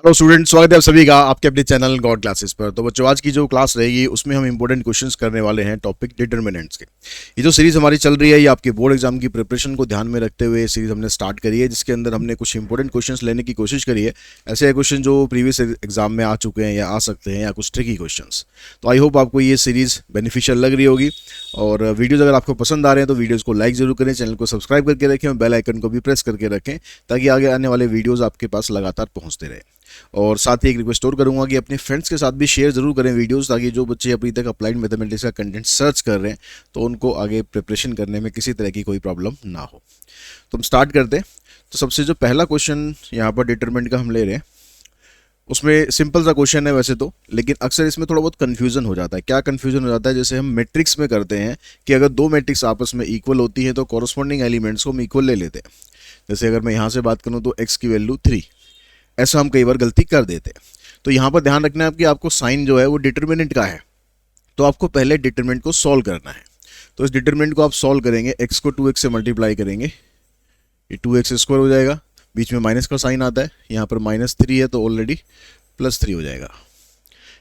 Hello student, स्वागत है आप सभी का आपके अपने चैनल गॉड क्लासेस पर। तो बच्चों, आज की जो क्लास रहेगी उसमें हम इंपॉर्टेंट क्वेश्चंस करने वाले हैं टॉपिक डिटर्मिनेंट्स के। ये जो सीरीज हमारी चल रही है ये आपके बोर्ड एग्जाम की प्रिपरेशन को ध्यान में रखते हुए ये सीरीज हमने स्टार्ट करी है, जिसके अंदर हमने कुछ इंपॉर्टेंट क्वेश्चंस लेने की कोशिश करी है। ऐसे क्वेश्चन जो प्रीवियस एग्जाम में आ चुके हैं या आ सकते हैं, या कुछ ट्रिकी क्वेश्चंस। तो आई होप आपको ये सीरीज बेनिफिशियल लग रही होगी। और वीडियोज़ अगर आपको पसंद आ रहे हैं तो वीडियोज़ को लाइक जरूर करें, चैनल को सब्सक्राइब करके रखें और बेल आइकन को भी प्रेस करके रखें, ताकि आगे आने वाले वीडियोज़ आपके पास लगातार पहुँचते रहे। और साथ ही एक रिक्वेस्ट और करूंगा कि अपने फ्रेंड्स के साथ भी शेयर जरूर करें वीडियोस, ताकि जो बच्चे अभी तक अप्लाइड मैथमेटिक्स का कंटेंट सर्च कर रहे हैं तो उनको आगे प्रिपरेशन करने में किसी तरह की कोई प्रॉब्लम ना हो। तो हम स्टार्ट करते हैं। तो सबसे जो पहला क्वेश्चन यहाँ पर डिटरमिनेंट का हम ले रहे हैं, उसमें सिंपल सा क्वेश्चन है वैसे तो, लेकिन अक्सर इसमें थोड़ा बहुत कन्फ्यूजन हो जाता है। क्या कन्फ्यूजन हो जाता है? जैसे हम मैट्रिक्स में करते हैं कि अगर दो मैट्रिक्स आपस में इक्वल होती है तो कॉरस्पॉन्डिंग एलिमेंट्स को हम इक्वल ले लेते हैं। जैसे अगर मैं यहाँ से बात करूँ तो x की वैल्यू 3, ऐसा हम कई बार गलती कर देते हैं। तो यहाँ पर ध्यान रखना है कि आपको साइन जो है वो डिटरमिनेंट का है, तो आपको पहले डिटरमिनेंट को सॉल्व करना है। तो इस डिटरमिनेंट को आप सॉल्व करेंगे, x को 2x से मल्टीप्लाई करेंगे, ये 2x स्क्वायर हो जाएगा, बीच में माइनस का साइन आता है, यहाँ पर -3 है तो ऑलरेडी +3 हो जाएगा।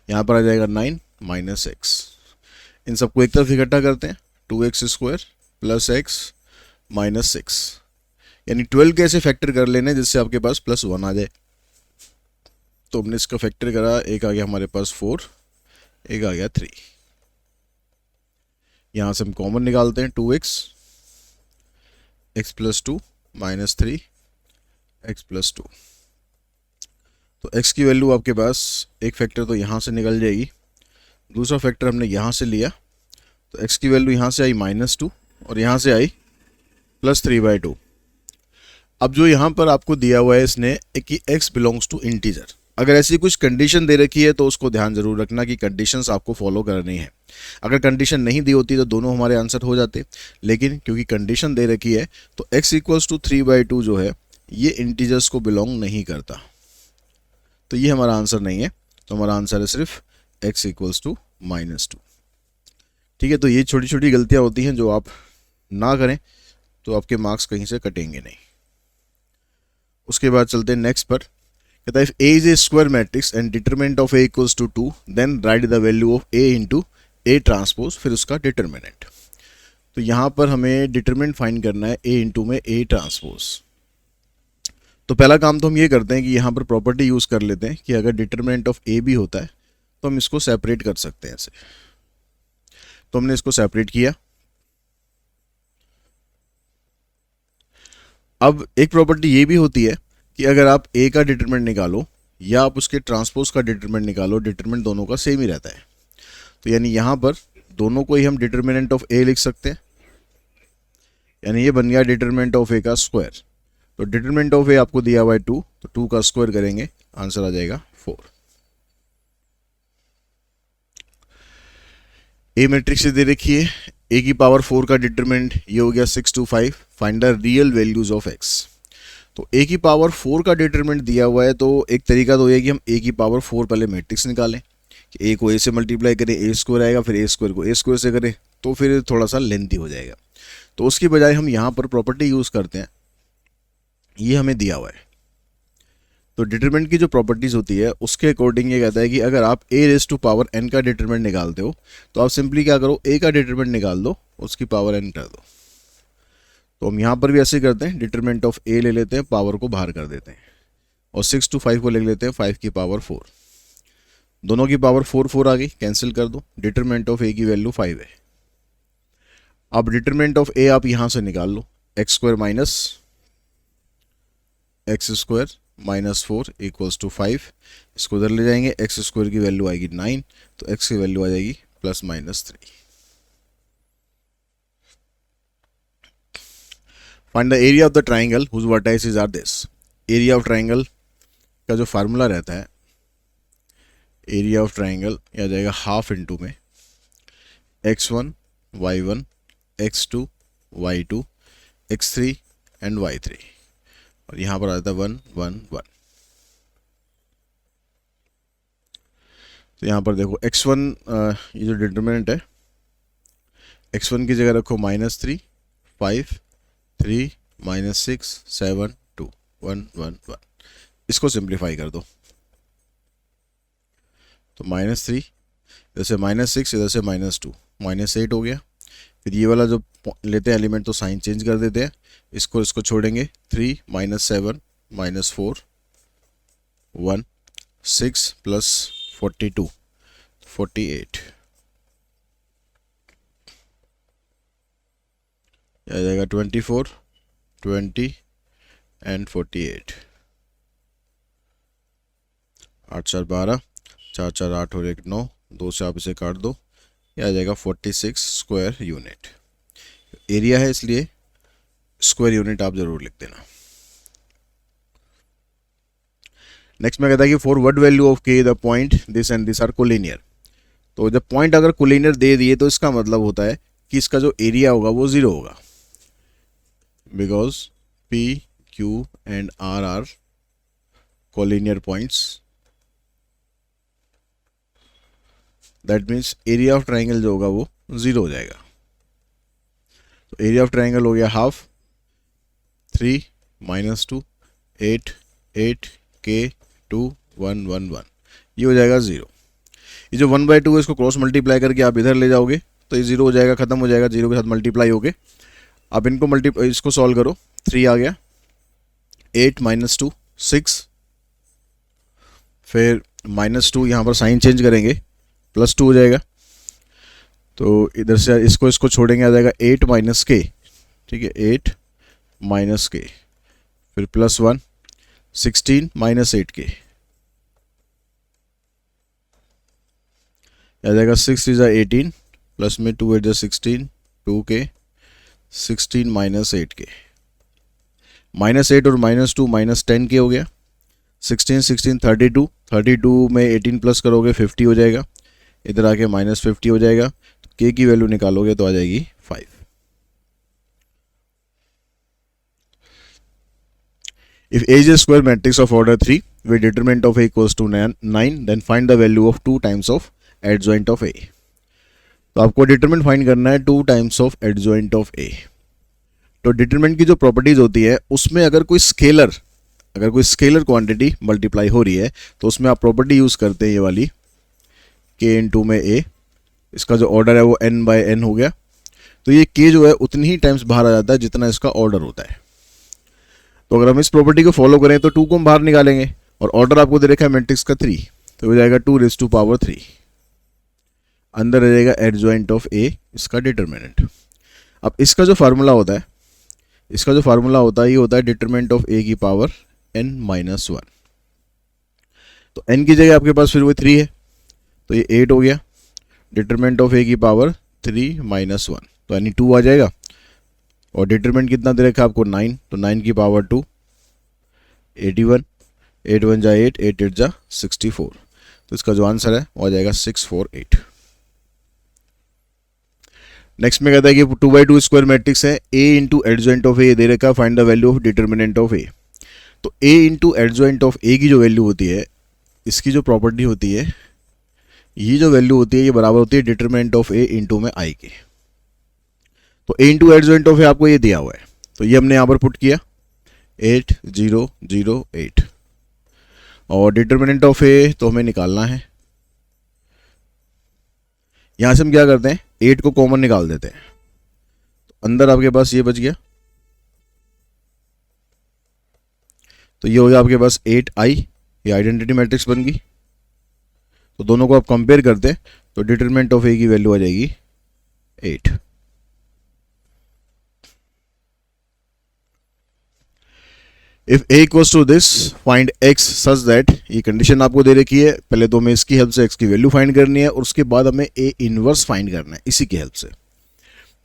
यहाँ पर आ जाएगा 9 माइनस एक्स। इन सबको एक तरफ इकट्ठा करते हैं, 2x square plus x minus 6, यानी 12 के ऐसे फैक्टर कर लेने जिससे आपके पास +1 आ जाए। तो हमने इसका फैक्टर करा, एक आ गया हमारे पास 4, एक आ गया 3। यहाँ से हम कॉमन निकालते हैं, 2x, x plus 2 minus 3, x plus 2। तो x की वैल्यू आपके पास एक फैक्टर तो यहाँ से निकल जाएगी, दूसरा फैक्टर हमने यहाँ से लिया, तो x की वैल्यू यहाँ से आई -2 और यहाँ से आई +3/2। अब जो यहाँ पर आपको दिया हुआ है इसने कि x बिलोंग्स टू इंटीजर, अगर ऐसी कुछ कंडीशन दे रखी है तो उसको ध्यान जरूर रखना कि कंडीशंस आपको फॉलो करनी है। अगर कंडीशन नहीं दी होती तो दोनों हमारे आंसर हो जाते, लेकिन क्योंकि कंडीशन दे रखी है तो x इक्वल्स टू 3/2 जो है ये इंटीजर्स को बिलोंग नहीं करता, तो ये हमारा आंसर नहीं है। तो हमारा आंसर है सिर्फ x इक्वल्स टू -2। ठीक है, तो ये छोटी छोटी गलतियां होती हैं जो आप ना करें तो आपके मार्क्स कहीं से कटेंगे नहीं। उसके बाद चलते हैं नेक्स्ट पर। कहता है if A is a square matrix and determinant of A equals to 2, then write the value of A into A transpose, फिर उसका डिटरमिनेंट। तो यहाँ पर हमें डिटरमिनेंट फाइंड करना है A इंटू में A ट्रांसपोज। तो पहला काम तो हम ये करते हैं कि यहाँ पर प्रॉपर्टी यूज कर लेते हैं कि अगर डिटरमिनेंट ऑफ A भी होता है तो हम इसको सेपरेट कर सकते हैं ऐसे। तो हमने इसको सेपरेट किया। अब एक प्रॉपर्टी ये भी होती है कि अगर आप A का डिटरमिनेंट निकालो या आप उसके ट्रांसपोज का डिटरमिनेंट निकालो, डिटरमिनेंट दोनों का सेम ही रहता है। तो यानी यहाँ पर दोनों को ही हम डिटरमिनेंट ऑफ A लिख सकते हैं, यानी ये बन गया डिटरमिनेंट ऑफ A का स्क्वायर। तो डिटरमिनेंट ऑफ A आपको दिया हुआ है 2, तो 2 का स्क्वायर करेंगे, आंसर आ जाएगा 4। A मैट्रिक्स से दे रखी है, A की पावर 4 का डिटरमिनेंट ये हो गया 6 to 5, find the real values of x। तो A की पावर 4 का डिटरमिनेंट दिया हुआ है, तो एक तरीका तो ये कि हम A की पावर 4 पहले मैट्रिक्स निकालें कि A को A से मल्टीप्लाई करें, A स्क्वायर आएगा, फिर A स्क्वायर को A स्क्वायर से करें, तो फिर थोड़ा सा लेंथी हो जाएगा। तो उसकी बजाय हम यहाँ पर प्रॉपर्टी यूज़ करते हैं, ये हमें दिया हुआ है। तो डिटरमिनेंट की जो प्रॉपर्टीज होती है उसके अकॉर्डिंग ये कहता है कि अगर आप a raise to power n का डिटरमिनेंट निकालते हो तो आप सिंपली क्या करो, a का डिटरमिनेंट निकाल दो, उसकी पावर n कर दो। तो हम यहाँ पर भी ऐसे करते हैं, डिटरमिनेंट ऑफ a ले लेते हैं, पावर को बाहर कर देते हैं, और 6 to 5 को ले लेते हैं, 5 की पावर 4। दोनों की पावर 4 आ गई, कैंसिल कर दो, डिटरमिनेंट ऑफ a की वैल्यू 5 है। अब डिटरमिनेंट ऑफ a आप यहाँ से निकाल लो, x square minus x square -4 equals to 5, इसको उधर ले जाएंगे, एक्स स्क्वायर की वैल्यू आएगी 9, तो एक्स की वैल्यू आ जाएगी +-3। Find the area of the triangle whose vertices are this. Area of triangle का जो फार्मूला रहता है, एरिया ऑफ ट्राइंगल आ जाएगा हाफ इंटू में x1 y1 x2 y2 x3 and y3, और यहाँ पर आ जाता है 1 1 1। तो यहाँ पर देखो x1, ये जो डिटरमिनेंट है, x1 की जगह रखो -3 5 3 -6 7 2 1 1 1, इसको सिंप्लीफाई कर दो। तो -3, इधर से -6, इधर से -2, -8 हो गया। फिर ये वाला जो लेते हैं एलिमेंट तो साइन चेंज कर देते हैं, इसको छोड़ेंगे, 3 -7 -4 1 6 प्लस 42 48, आ जाएगा 24 20 एंड 48, 8 4 12, 4 4 8 और 1 9, 2 से आप इसे काट दो, यह आ जाएगा 46 स्क्वायर यूनिट। एरिया है इसलिए स्क्वायर यूनिट आप जरूर लिख देना। नेक्स्ट में कहता है कि for what value of K the point this and this are collinear. तो जब पॉइंट अगर कोलिनियर दे दिए तो इसका मतलब होता है कि इसका जो एरिया होगा वो 0 होगा, because P Q and R are collinear points, that means area of triangle जो होगा वो 0 हो जाएगा। तो एरिया ऑफ ट्राइंगल हो गया हाफ, 3 -2 8 8 K 2 1 1 1, ये हो जाएगा 0। ये जो 1/2 है इसको क्रॉस मल्टीप्लाई करके आप इधर ले जाओगे तो ये 0 हो जाएगा, खत्म हो जाएगा, 0 के साथ मल्टीप्लाई हो गए। आप इनको इसको सॉल्व करो, 3 आ गया, 8 -2 6, फिर -2 यहाँ पर साइन चेंज करेंगे, +2 हो जाएगा। तो इधर से इसको छोड़ेंगे, आ जाएगा 8 - K, ठीक है, 8 - K, फिर +1 16 - 8K, आ जाएगा 6 × 18 प्लस में 2 × 16 2K 16 - 8K, -8 और -2 -10K हो गया, 16 16 32, 32 में 18 प्लस करोगे 50 हो जाएगा, इधर आके -50 हो जाएगा, तो K की वैल्यू निकालोगे तो आ जाएगी 5। If A is a square matrix of order 3 with determinant of A equals to 9, then find the value of 2 times of adjoint of A। तो आपको डिटरमिनेंट फाइंड करना है 2 times of adjoint of A. तो determinant की जो properties होती है उसमें अगर कोई स्केलर क्वांटिटी मल्टीप्लाई हो रही है तो उसमें आप प्रॉपर्टी यूज करते हैं ये वाली, k इंटू में a, इसका जो ऑर्डर है वो n/n हो गया। तो ये k जो है उतनी ही टाइम्स बाहर आ जाता है जितना इसका ऑर्डर होता है। तो अगर हम इस प्रॉपर्टी को फॉलो करें तो 2 को हम बाहर निकालेंगे और ऑर्डर आपको दे रखा है मैट्रिक्स का 3, तो हो जाएगा 2⁻3, अंदर रह जाएगा एडजॉइंट ऑफ ए, इसका डिटरमिनेंट। अब इसका जो फार्मूला होता है ये होता है डिटरमिनेंट ऑफ ए की पावर n-1। तो n की जगह आपके पास फिर वो 3 है तो ये 8 हो गया, डिटरमिनेंट ऑफ ए की पावर 3 - 1, तो यानी 2 आ जाएगा। और डिटरमिनेंट कितना दे रखा है आपको 9, तो 9 की पावर 2 81, 8 1 जा 8, 8 8 जा 64, तो इसका जो आंसर है वो आ जाएगा 648। नेक्स्ट में कहता है कि 2/2 स्क्वायर मैट्रिक्स है, A into adjoint of A दे रखा, find the value of determinant of A. तो A into adjoint of A की जो वैल्यू होती है, इसकी जो प्रॉपर्टी होती है, ये जो वैल्यू होती है ये बराबर होती है डिटरमिनेंट ऑफ ए इंटू में आई के। तो A इंटू एडजॉइंट ऑफ ए आपको ये दिया हुआ है, तो ये हमने यहाँ पर पुट किया 8 0 0 8, और डिटरमिनेंट ऑफ ए तो हमें निकालना है। यहां से हम क्या करते हैं, 8 को कॉमन निकाल देते हैं, तो अंदर आपके पास ये बच गया, तो ये हो गया आपके पास 8i, ये आइडेंटिटी मैट्रिक्स बन गई। तो दोनों को आप कंपेयर करते हैं तो डिटरमिनेंट ऑफ ए की वैल्यू आ जाएगी 8। If a equals to this find x such that, ये कंडीशन आपको दे रखी है, पहले तो हमें इसकी हेल्प से x की वैल्यू फाइंड करनी है और उसके बाद हमें a इनवर्स फाइंड करना है इसी की हेल्प से।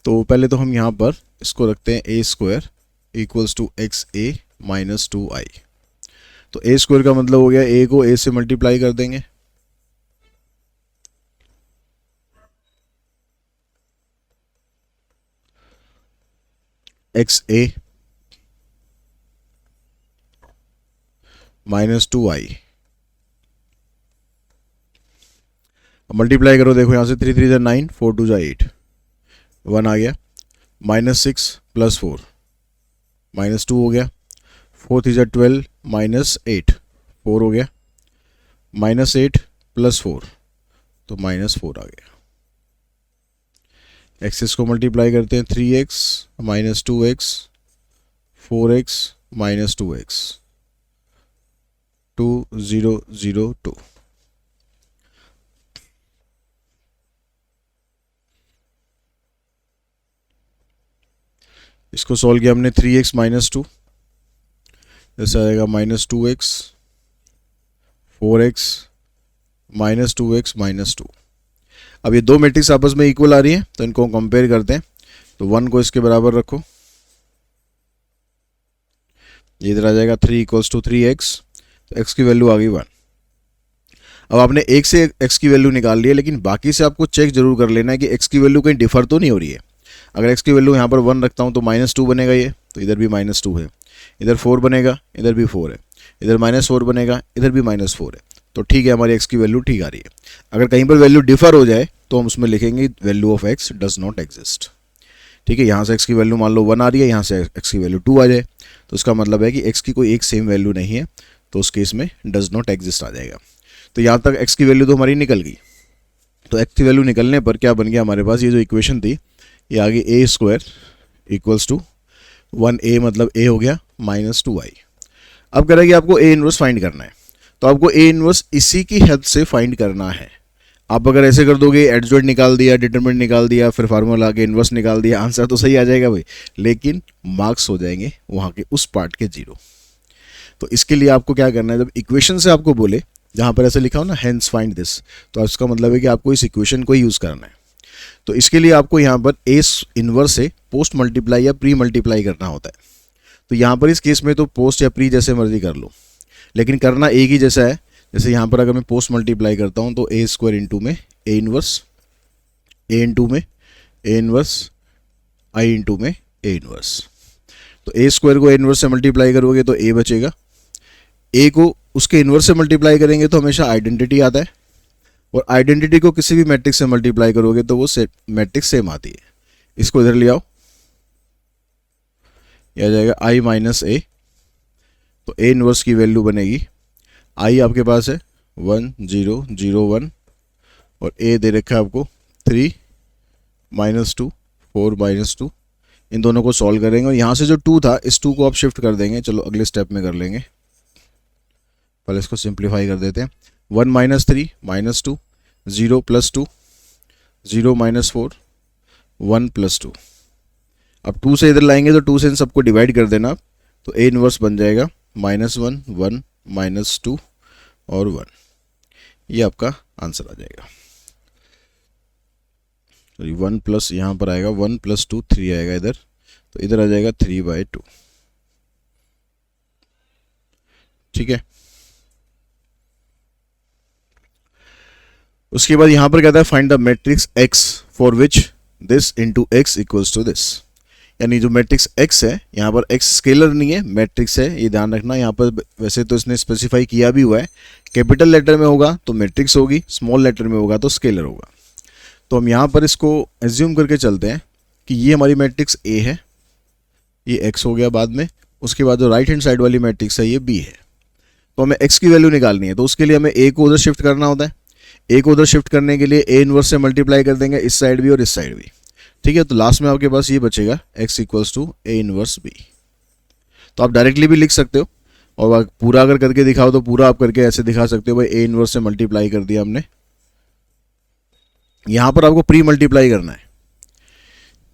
तो पहले तो हम यहाँ पर इसको रखते हैं a² equals to xa minus 2i। तो a² का मतलब हो गया a को a से मल्टीप्लाई कर देंगे, xa माइनस 2i, मल्टीप्लाई करो, देखो यहाँ से 3 3 जा 9, 4 2 जा 8, 1 आ गया, -6 + 4 -2 हो गया, 4 3 जा 12 -8 4 हो गया, -8 + 4 तो -4 आ गया। एक्सेस को मल्टीप्लाई करते हैं, 3x minus 2x 4x minus 2x 2 0 0 2। इसको सॉल्व किया हमने, 3x माइनस 2 जैसे आएगा -2x 4x minus 2x minus 2। अब ये दो मैट्रिक्स आपस में इक्वल आ रही हैं तो इनको कंपेयर करते हैं। तो 1 को इसके बराबर रखो, ये इधर आ जाएगा 3 = 3x, तो x की वैल्यू आ गई 1। अब आपने एक से x की वैल्यू निकाल ली है, लेकिन बाकी से आपको चेक जरूर कर लेना है कि x की वैल्यू कहीं डिफर तो नहीं हो रही है। अगर x की वैल्यू यहाँ पर 1 रखता हूँ तो -2 बनेगा ये, तो इधर भी -2 है, इधर 4 बनेगा, इधर भी 4 है, इधर -4 बनेगा, इधर भी -4 है। तो ठीक है, हमारी x की वैल्यू ठीक आ रही है। अगर कहीं पर वैल्यू डिफर हो जाए तो हम उसमें लिखेंगे value of x does not exist. ठीक है, यहाँ से x की वैल्यू मान लो 1 आ रही है, यहाँ से x की वैल्यू 2 आ जाए तो इसका मतलब है कि x की कोई एक सेम वैल्यू नहीं है, तो उस केस में डज नॉट एग्जिस्ट आ जाएगा। तो यहाँ तक x की वैल्यू तो हमारी निकल गई। तो x की वैल्यू निकलने पर क्या बन गया हमारे पास, ये जो इक्वेशन थी ये आगे a² = 1a, मतलब a हो गया -2i। अब कह रहा है कि आपको a इनवर्स फाइंड करना है, तो आपको a इनवर्स इसी की हेल्प से फाइंड करना है। आप अगर ऐसे कर दोगे, एडजॉइंट निकाल दिया, डिटरमिनेंट निकाल दिया, फिर फार्मूला आगे इनवर्स निकाल दिया, आंसर तो सही आ जाएगा भाई, लेकिन मार्क्स हो जाएंगे वहाँ के उस पार्ट के 0। तो इसके लिए आपको क्या करना है, जब इक्वेशन से आपको बोले, जहाँ पर ऐसे लिखा हो ना हेंस फाइंड दिस, तो इसका मतलब है कि आपको इस इक्वेशन को यूज़ करना है। तो इसके लिए आपको यहाँ पर a इनवर्स से पोस्ट मल्टीप्लाई या प्री मल्टीप्लाई करना होता है। तो यहाँ पर इस केस में तो पोस्ट या प्री जैसे मर्जी कर लो, लेकिन करना एक ही जैसा है। जैसे यहाँ पर अगर मैं पोस्ट मल्टीप्लाई करता हूँ तो a² इंटू में a इनवर्स, a इंटू में a इनवर्स, i इंटू में a इनवर्स। तो a² को a इनवर्स से मल्टीप्लाई करोगे तो a बचेगा, a को उसके इनवर्स से मल्टीप्लाई करेंगे तो हमेशा आइडेंटिटी आता है, और आइडेंटिटी को किसी भी मैट्रिक्स से मल्टीप्लाई करोगे तो वो मैट्रिक्स सेम आती है। इसको इधर ले आओ, यह आ जाएगा i माइनस a। तो a इनवर्स की वैल्यू बनेगी, i आपके पास है 1 0 0 1, और a दे रखा है आपको 3 -2 4 -2। इन दोनों को सॉल्व करेंगे, और यहाँ से जो 2 था इस 2 को आप शिफ्ट कर देंगे। चलो अगले स्टेप में कर लेंगे, पहले इसको सिंप्लीफाई कर देते हैं। 1 - 3 -2, 0 + 2 0 -4 1 + 2। अब 2 से इधर लाएंगे तो 2 से इन सबको डिवाइड कर देना, तो a इनवर्स बन जाएगा -1 1 -2 और 1। ये आपका आंसर आ जाएगा। सॉरी 1 प्लस यहाँ पर आएगा 1 + 2 3 आएगा इधर, तो इधर आ जाएगा 3/2। ठीक है, उसके बाद यहाँ पर कहता है find the matrix x for which this into x equals to this. यानी जो मैट्रिक्स x है, यहाँ पर x स्केलर नहीं है, मैट्रिक्स है, ये ध्यान रखना। यहाँ पर वैसे तो इसने स्पेसिफाई किया भी हुआ है, कैपिटल लेटर में होगा तो मैट्रिक्स होगी, स्मॉल लेटर में होगा तो स्केलर होगा। तो हम यहाँ पर इसको एज्यूम करके चलते हैं कि ये हमारी मैट्रिक्स A है, ये x हो गया बाद में, उसके बाद जो राइट हैंड साइड वाली मैट्रिक्स है ये B है। तो हमें x की वैल्यू निकालनी है, तो उसके लिए हमें a को उधर शिफ्ट करना होता है। a को उधर शिफ्ट करने के लिए a इनवर्स से मल्टीप्लाई कर देंगे, इस साइड भी और इस साइड भी। ठीक है, तो लास्ट में आपके पास ये बचेगा x equals to a inverse b। तो आप डायरेक्टली भी लिख सकते हो, और पूरा अगर करके दिखाओ तो पूरा आप करके ऐसे दिखा सकते हो, भाई a इनवर्स से मल्टीप्लाई कर दिया हमने। यहाँ पर आपको प्री मल्टीप्लाई करना है,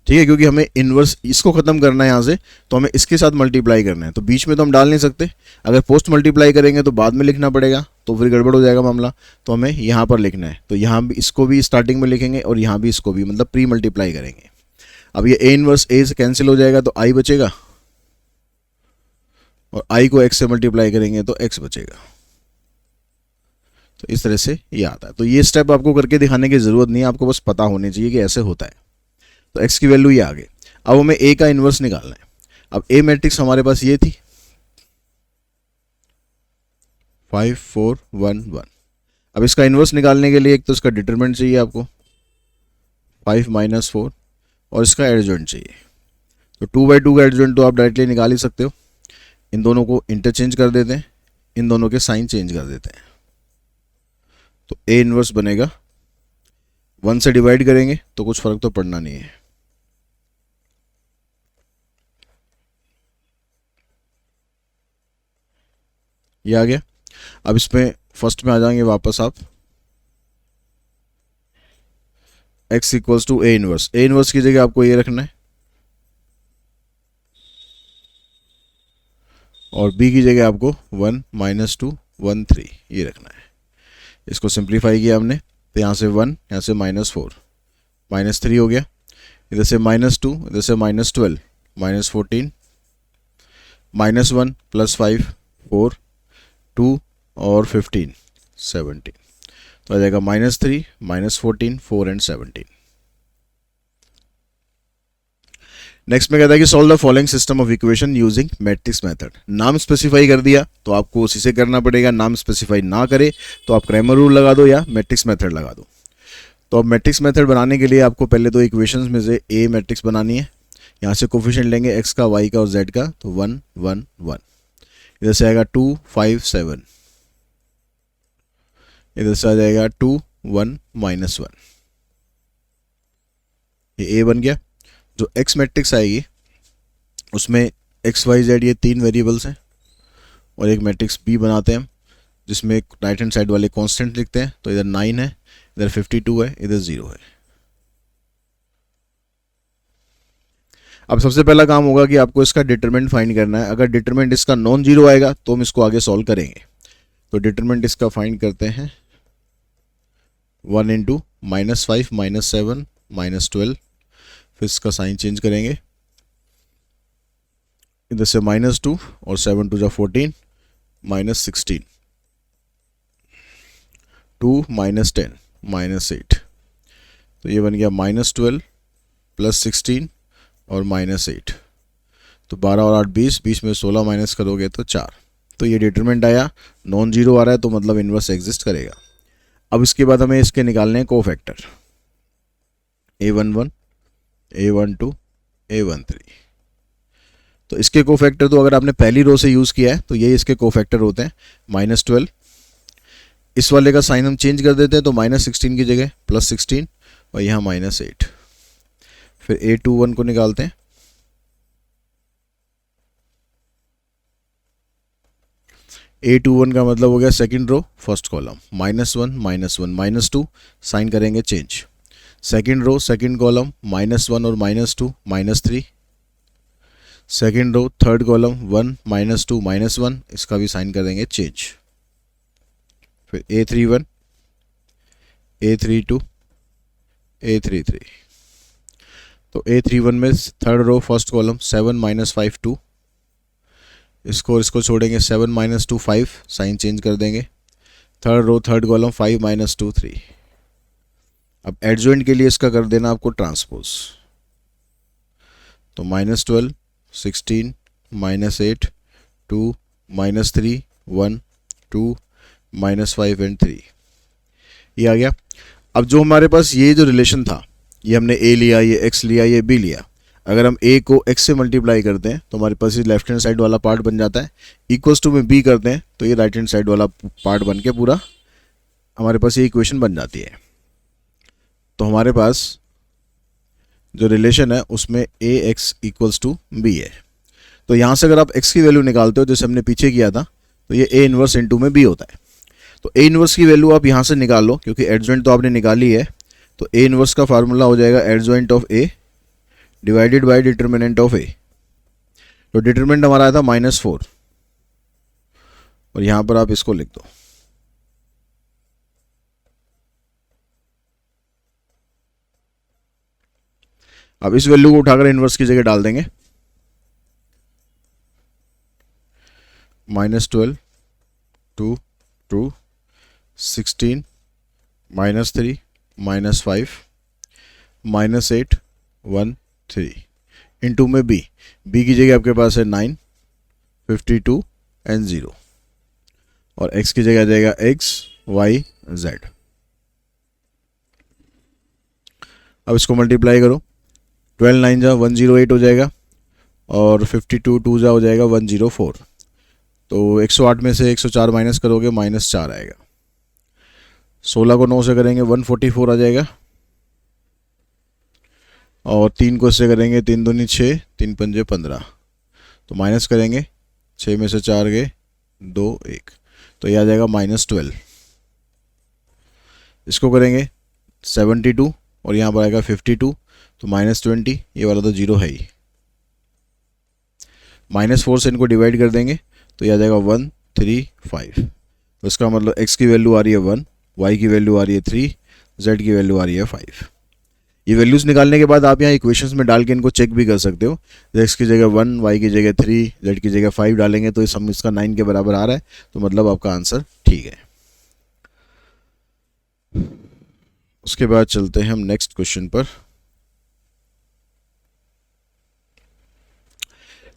ठीक है, क्योंकि हमें इनवर्स इसको खत्म करना है यहाँ से, तो हमें इसके साथ मल्टीप्लाई करना है। तो बीच में तो हम डाल नहीं सकते, अगर पोस्ट मल्टीप्लाई करेंगे तो बाद में लिखना पड़ेगा, तो फिर गड़बड़ हो जाएगा मामला। तो हमें यहाँ पर लिखना है, तो यहाँ भी इसको भी स्टार्टिंग में लिखेंगे और यहाँ भी इसको भी, मतलब प्री मल्टीप्लाई करेंगे। अब ये a इनवर्स a से कैंसिल हो जाएगा तो i बचेगा, और i को x से मल्टीप्लाई करेंगे तो x बचेगा। तो इस तरह से ये आता है। तो ये स्टेप आपको करके दिखाने की जरूरत नहीं है, आपको बस पता होनी चाहिए कि ऐसे होता है। तो x की वैल्यू ये आ गई। अब हमें a का इनवर्स निकालना है। अब a मैट्रिक्स हमारे पास ये थी 5 4 1 1। अब इसका इनवर्स निकालने के लिए एक तो इसका डिटरमिनेंट चाहिए आपको 5 - 4, और इसका एडजॉइंट चाहिए। तो 2/2 का एडजॉइंट तो आप डायरेक्टली निकाल ही सकते हो। इन दोनों को इंटरचेंज कर देते हैं, इन दोनों के साइन चेंज कर देते हैं। तो a इनवर्स बनेगा 1 से डिवाइड करेंगे तो कुछ फर्क तो पड़ना नहीं है। ये आ गया। अब इसमें फर्स्ट में आ जाएंगे वापस आप, x equals to A inverse. A inverse की जगह आपको ये रखना है और b की जगह आपको 1 - 2 1 3 ये रखना है। इसको सिंप्लीफाई किया हमने तो यहाँ से 1, यहाँ से -4 -3 हो गया। इधर से -2, इधर से -12 -14 -1 +5 4 2 और 15 17, तो आ जाएगा -3 -14 4 एंड 17। नेक्स्ट में कहता है कि solve the following system of equation using matrix method. नाम स्पेसिफाई कर दिया तो आपको उसी से करना पड़ेगा, नाम स्पेसिफाई ना करे तो आप क्रैमर रूल लगा दो या मैट्रिक्स मेथड लगा दो। तो अब मैट्रिक्स मेथड बनाने के लिए आपको पहले तो इक्वेशंस में से ए मैट्रिक्स बनानी है। यहाँ से कोफिशिएंट लेंगे x का, y का और z का, तो 1 1 1। इधर से आएगा 2 5 7, इधर से आ जाएगा 2 1 -1। ये a बन गया। जो x मैट्रिक्स आएगी उसमें x y z ये 3 वेरिएबल्स हैं और एक मैट्रिक्स b बनाते हैं हम जिसमें राइट हैंड साइड वाले कांस्टेंट लिखते हैं। तो इधर 9 है, इधर 52 है, इधर 0 है। अब सबसे पहला काम होगा कि आपको इसका डिटरमिनेंट फाइंड करना है। अगर डिटरमिनेंट इसका नॉन जीरो आएगा तो हम इसको आगे सॉल्व करेंगे। तो डिटरमिनेंट इसका फाइंड करते हैं 1 × -5 -7 -12, फिर इसका साइन चेंज करेंगे, इधर से -2 और 7 2 14 -16 2 -10 -8, तो ये बन गया -12 + 16 और -8, तो 12 और 8 20, 20 में 16 माइनस करोगे तो 4। तो ये डिटरमिनेंट आया, नॉन जीरो आ रहा है तो मतलब इन्वर्स एग्जिस्ट करेगा। अब इसके बाद हमें इसके निकालने हैं कोफैक्टर a11 a12 a13। तो इसके कोफैक्टर तो अगर आपने पहली रो से यूज़ किया है तो ये इसके कोफैक्टर होते हैं -12। इस वाले का साइन हम चेंज कर देते हैं तो -16 की जगह +16 और यहाँ -8। फिर a21 को निकालते हैं, a21 का मतलब हो गया second row first column -1 -1 -2, sign करेंगे change. Second row second column -1 और -2 -3। सेकंड रो थर्ड कॉलम 1 -2 -1, इसका भी साइन कर देंगे चेंज। फिर a31 a32 a33। तो a31 में थर्ड रो फर्स्ट कॉलम 7 -5 2, इसको छोड़ेंगे 7 -2 5, साइन चेंज कर देंगे। Third row third column 5 -2 3। अब एडजॉइंट के लिए इसका कर देना आपको ट्रांसपोज, तो -12 16 -8 2 -3 1 2 -5 एंड 3, ये आ गया। अब जो हमारे पास ये जो रिलेशन था, ये हमने a लिया, ये x लिया, ये b लिया। अगर हम a को x से मल्टीप्लाई करते हैं तो हमारे पास ये लेफ्ट हैंड साइड वाला पार्ट बन जाता है। इक्वल्स टू में b करते हैं तो ये राइट हैंड साइड वाला पार्ट बन के पूरा हमारे पास ये इक्वेशन बन जाती है। तो हमारे पास जो रिलेशन है उसमें ax = b है। तो यहाँ से अगर आप x की वैल्यू निकालते हो जैसे हमने पीछे किया था तो ये a इनवर्स × में b होता है। तो a इनवर्स की वैल्यू आप यहाँ से निकाल लो क्योंकि एडजॉइंट तो आपने निकाली है। तो a इनवर्स का फार्मूला हो जाएगा adjoint of a divided by determinant of a। तो डिटरमिनेंट हमारा आया था -4 और यहाँ पर आप इसको लिख दो। अब इस वैल्यू को उठाकर इनवर्स की जगह डाल देंगे, -12 2 2 16 -3 -5 -8 1 3 इंटू में b की जगह आपके पास है 9 52 एंड 0 और x की जगह आ जाएगा x y z। अब इसको मल्टीप्लाई करो, 12 9 जा 108 हो जाएगा और 52 2 जा हो जाएगा 104। तो 108 में से 104 माइनस करोगे -4 आएगा। 16 को 9 से करेंगे 144 आ जाएगा और 3 को इससे करेंगे, 3 दूनी 6, 3 पंजे 15, तो माइनस करेंगे, 6 में से 4 गए, 2 1, तो ये आ जाएगा -12। इसको करेंगे 72 और यहाँ पर आएगा 52, तो -20, ये वाला तो जीरो है ही। -4 से इनको डिवाइड कर देंगे तो ये आ जाएगा 135। तो इसका मतलब x की वैल्यू आ रही है 1, y की वैल्यू आ रही है 3, z की वैल्यू आ रही है 5। ये वैल्यूज़ निकालने के बाद आप यहाँ इक्वेशंस में डाल के इनको चेक भी कर सकते हो। x की जगह 1, y की जगह 3, z की जगह 5 डालेंगे तो ये सम इसका 9 के बराबर आ रहा है, तो मतलब आपका आंसर ठीक है। उसके बाद चलते हैं हम नेक्स्ट क्वेश्चन पर।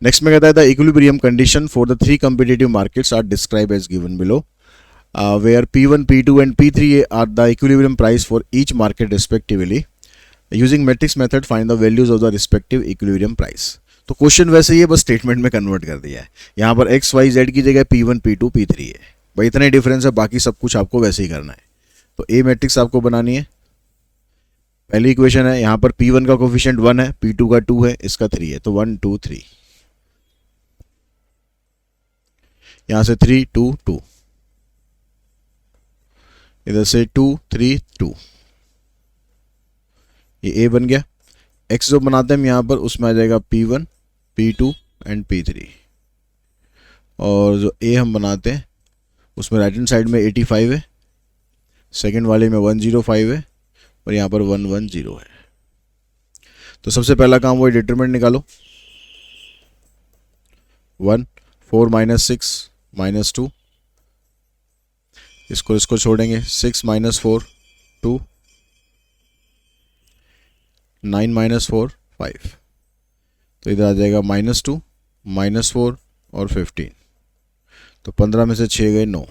नेक्स्ट में कहता है the equilibrium condition for the 3 competitive markets are describe as given below, where P1, P2 and P3 are the equilibrium price for each market respectively. Using matrix method find the values of the respective equilibrium price. तो question वैसे ही है, बस statement में convert कर दिया है। यहाँ पर एक्स वाई जेड की जगह P1, P2, P3 है, भाई इतना ही डिफरेंस है, बाकी सब कुछ आपको वैसे ही करना है। तो ए मैट्रिक्स आपको बनानी है। पहली इक्वेशन है, यहाँ पर P1 का कोफिशिएंट 1 है, P2 का 2 है, इसका 3 है, तो 1 2 3, यहाँ से 3 2 2, इधर से 2 3 2, ये ए बन गया। एक्स जो बनाते हैं हम यहाँ पर उसमें आ जाएगा P1, P2 एंड P3, और जो ए हम बनाते हैं उसमें राइट हैंड साइड में 85 है, सेकंड वाले में 105 है और यहाँ पर 110 है। तो सबसे पहला काम वो डिटरमिनेंट निकालो। 1 4 -6 -2, इसको छोड़ेंगे, 6 -4 2, 9 -4 5, तो इधर आ जाएगा -2 -4 और 15, तो 15 में से 6 गए 9।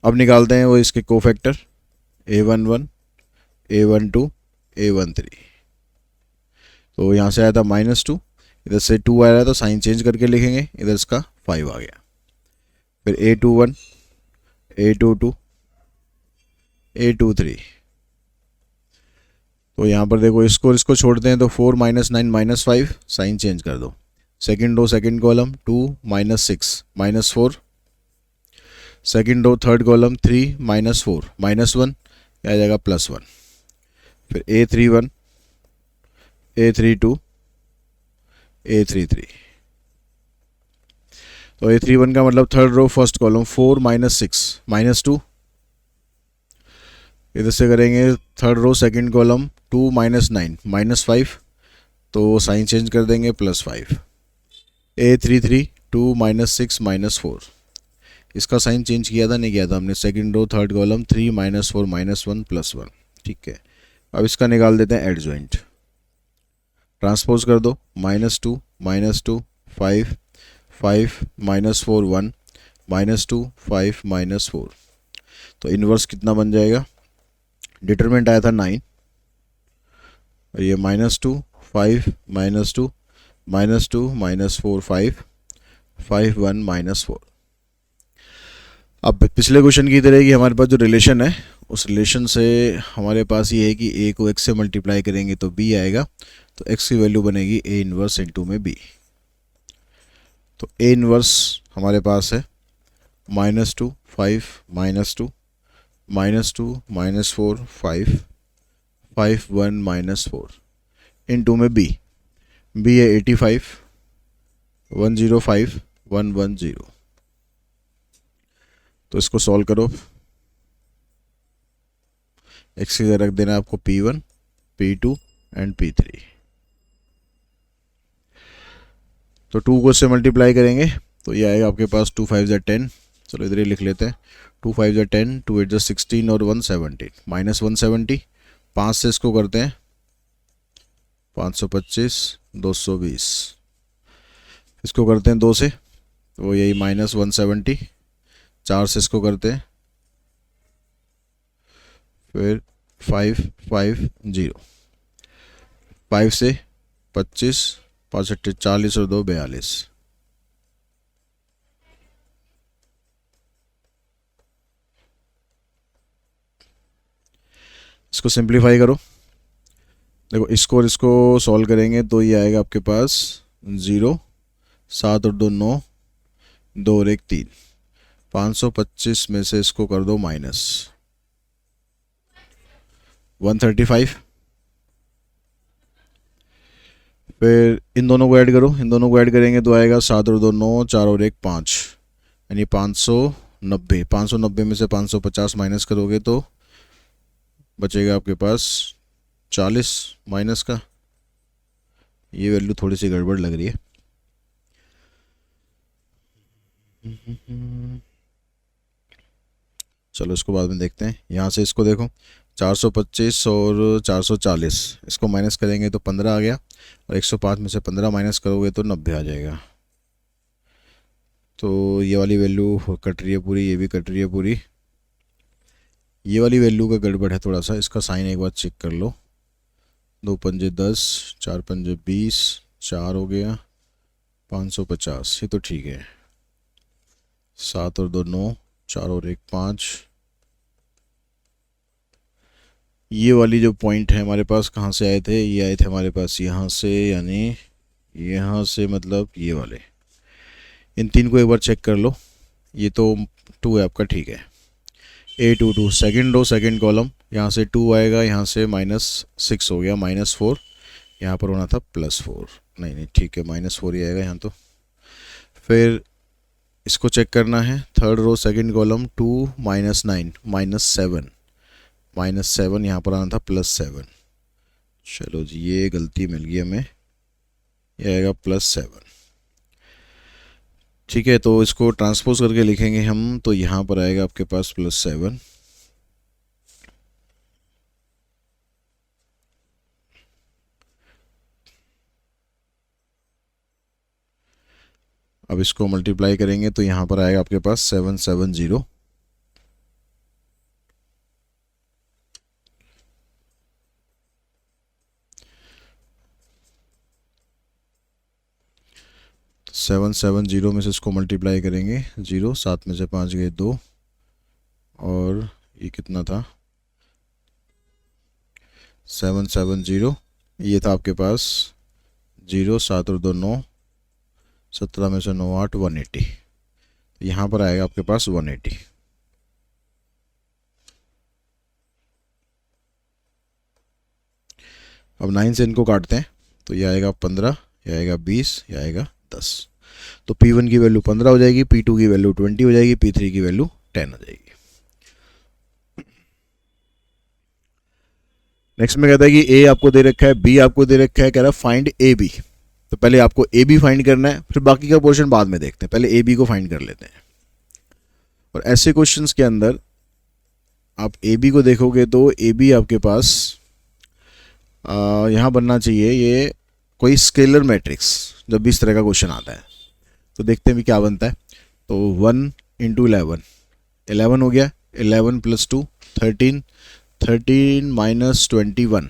अब निकालते हैं वो इसके कोफैक्टर A11 A12 A13, तो यहाँ से आया था -2, इधर से 2 आ रहा था, साइन चेंज करके लिखेंगे, इधर इसका 5 आ गया। फिर A21 A22 A23, तो यहाँ पर देखो इसको छोड़ते हैं तो 4 -9 -5, साइन चेंज कर दो, second row second column 2 -6 -4, second row third column 3 -4 -1, आ जाएगा +1। फिर A31 A32 A33, तो A31 का मतलब थर्ड रो फर्स्ट कॉलम 4 -6 -2, इधर से करेंगे थर्ड रो सेकंड कॉलम 2 -9 -5, तो साइन चेंज कर देंगे +5। A33 2 -6 -4, इसका साइन चेंज किया था नहीं किया था हमने, सेकंड रो थर्ड कॉलम 3 -4 -1 +1, ठीक है। अब इसका निकाल देते हैं एडजॉइंट, ट्रांसपोज कर दो, -2 -2 5 5 -4 1 -2 5 -4, तो इन्वर्स कितना बन जाएगा, डिटरमिनेंट आया था 9 और ये -2 5 -2 -2 -4 5 5 1 -4। अब पिछले क्वेश्चन की तरह कि हमारे पास जो रिलेशन है उस रिलेशन से हमारे पास ये है कि ए को एक्स से मल्टीप्लाई करेंगे तो बी आएगा, तो एक्स की वैल्यू बनेगी ए इनवर्स इंटू में बी। तो ए इनवर्स हमारे पास है -2 5 -2 -2 -4 5 5 1 -4 इंटू में बी है 85 105 110, तो इसको सॉल्व करो। एक्स की जगह रख देना आपको P1 P2 एंड P3, तो 2 को इससे मल्टीप्लाई करेंगे तो ये आएगा आपके पास 2 5 10, चलो इधर ही लिख लेते हैं, 2 5 10 2 8 16 और 117 -170, 5 से इसको करते हैं 525 220, इसको करते हैं 2 से तो यही -170, 4 से इसको करते हैं फिर 5 5 0, 5 से 25 5 8 40 और 2 42, इसको सिंप्लीफाई करो, देखो इसको और इसको सॉल्व करेंगे तो ये आएगा आपके पास 0, 7 और 2 9, 2 और 1 3, 525 में से इसको कर दो माइनस 135। फिर इन दोनों को ऐड करो, इन दोनों को ऐड करेंगे तो आएगा 7 और 2 9, 4 और 1 5, यानी 590। 590 में से 550 माइनस करोगे तो बचेगा आपके पास 40 माइनस का। ये वैल्यू थोड़ी सी गड़बड़ लग रही है। चलो इसको बाद में देखते हैं। यहाँ से इसको देखो 425 और 440, इसको माइनस करेंगे तो 15 आ गया, और 105 में से 15 माइनस करोगे तो 90 आ जाएगा। तो ये वाली वैल्यू कट रही है पूरी, ये भी कट रही है पूरी। ये वाली वैल्यू का गड़बड़ है थोड़ा सा, इसका साइन एक बार चेक कर लो। 2 पंजे 10, 4 पंजे 20, 4 हो गया 550, ये तो ठीक है। 7 और 2 9, 4 और 1 5। ये वाली जो पॉइंट है हमारे पास कहाँ से आए थे, ये आए थे हमारे पास यहाँ से, यानी यहाँ से मतलब ये वाले। इन तीन को एक बार चेक कर लो। ये तो 2 है आपका, ठीक है। A22 second row second column, यहाँ से 2 आएगा, यहाँ से -6 हो गया, -4। यहाँ पर होना था +4, नहीं नहीं ठीक है, -4 ही आएगा यहाँ तो। फिर इसको चेक करना है, थर्ड रो सेकेंड कॉलम 2 -9 -7 यहाँ पर आना था +7। चलो जी ये गलती मिल गई हमें, ये आएगा +7। ठीक है, तो इसको ट्रांसपोज करके लिखेंगे हम, तो यहाँ पर आएगा आपके पास +7। अब इसको मल्टीप्लाई करेंगे तो यहाँ पर आएगा आपके पास 770। तो 770 में से इसको मल्टीप्लाई करेंगे, 0 7 में से 5 गए 2, और ये कितना था 770, ये था आपके पास 0 7 और 2 9, 17 में से 9 8 180। यहाँ पर आएगा आपके पास 180। अब 9 से इनको काटते हैं तो ये आएगा 15, ये आएगा 20, ये आएगा 10। तो P1 की वैल्यू 15 हो जाएगी, P2 की वैल्यू 20 हो जाएगी, P3 की वैल्यू 10 हो जाएगी। नेक्स्ट में कहता है कि A आपको दे रखा है, B आपको दे रखा है, कह रहा है फाइंड AB। तो पहले आपको AB फाइंड करना है, फिर बाकी का पोर्शन बाद में देखते हैं, पहले AB को फाइंड कर लेते हैं। और ऐसे क्वेश्चंस के अंदर आप AB को देखोगे तो AB आपके पास यहाँ बनना चाहिए ये कोई स्केलर मैट्रिक्स। जब भी इस तरह का क्वेश्चन आता है तो देखते हैं भी क्या बनता है। तो 1 × 11, 11 हो गया, 11 + 2 13, 13 - 21,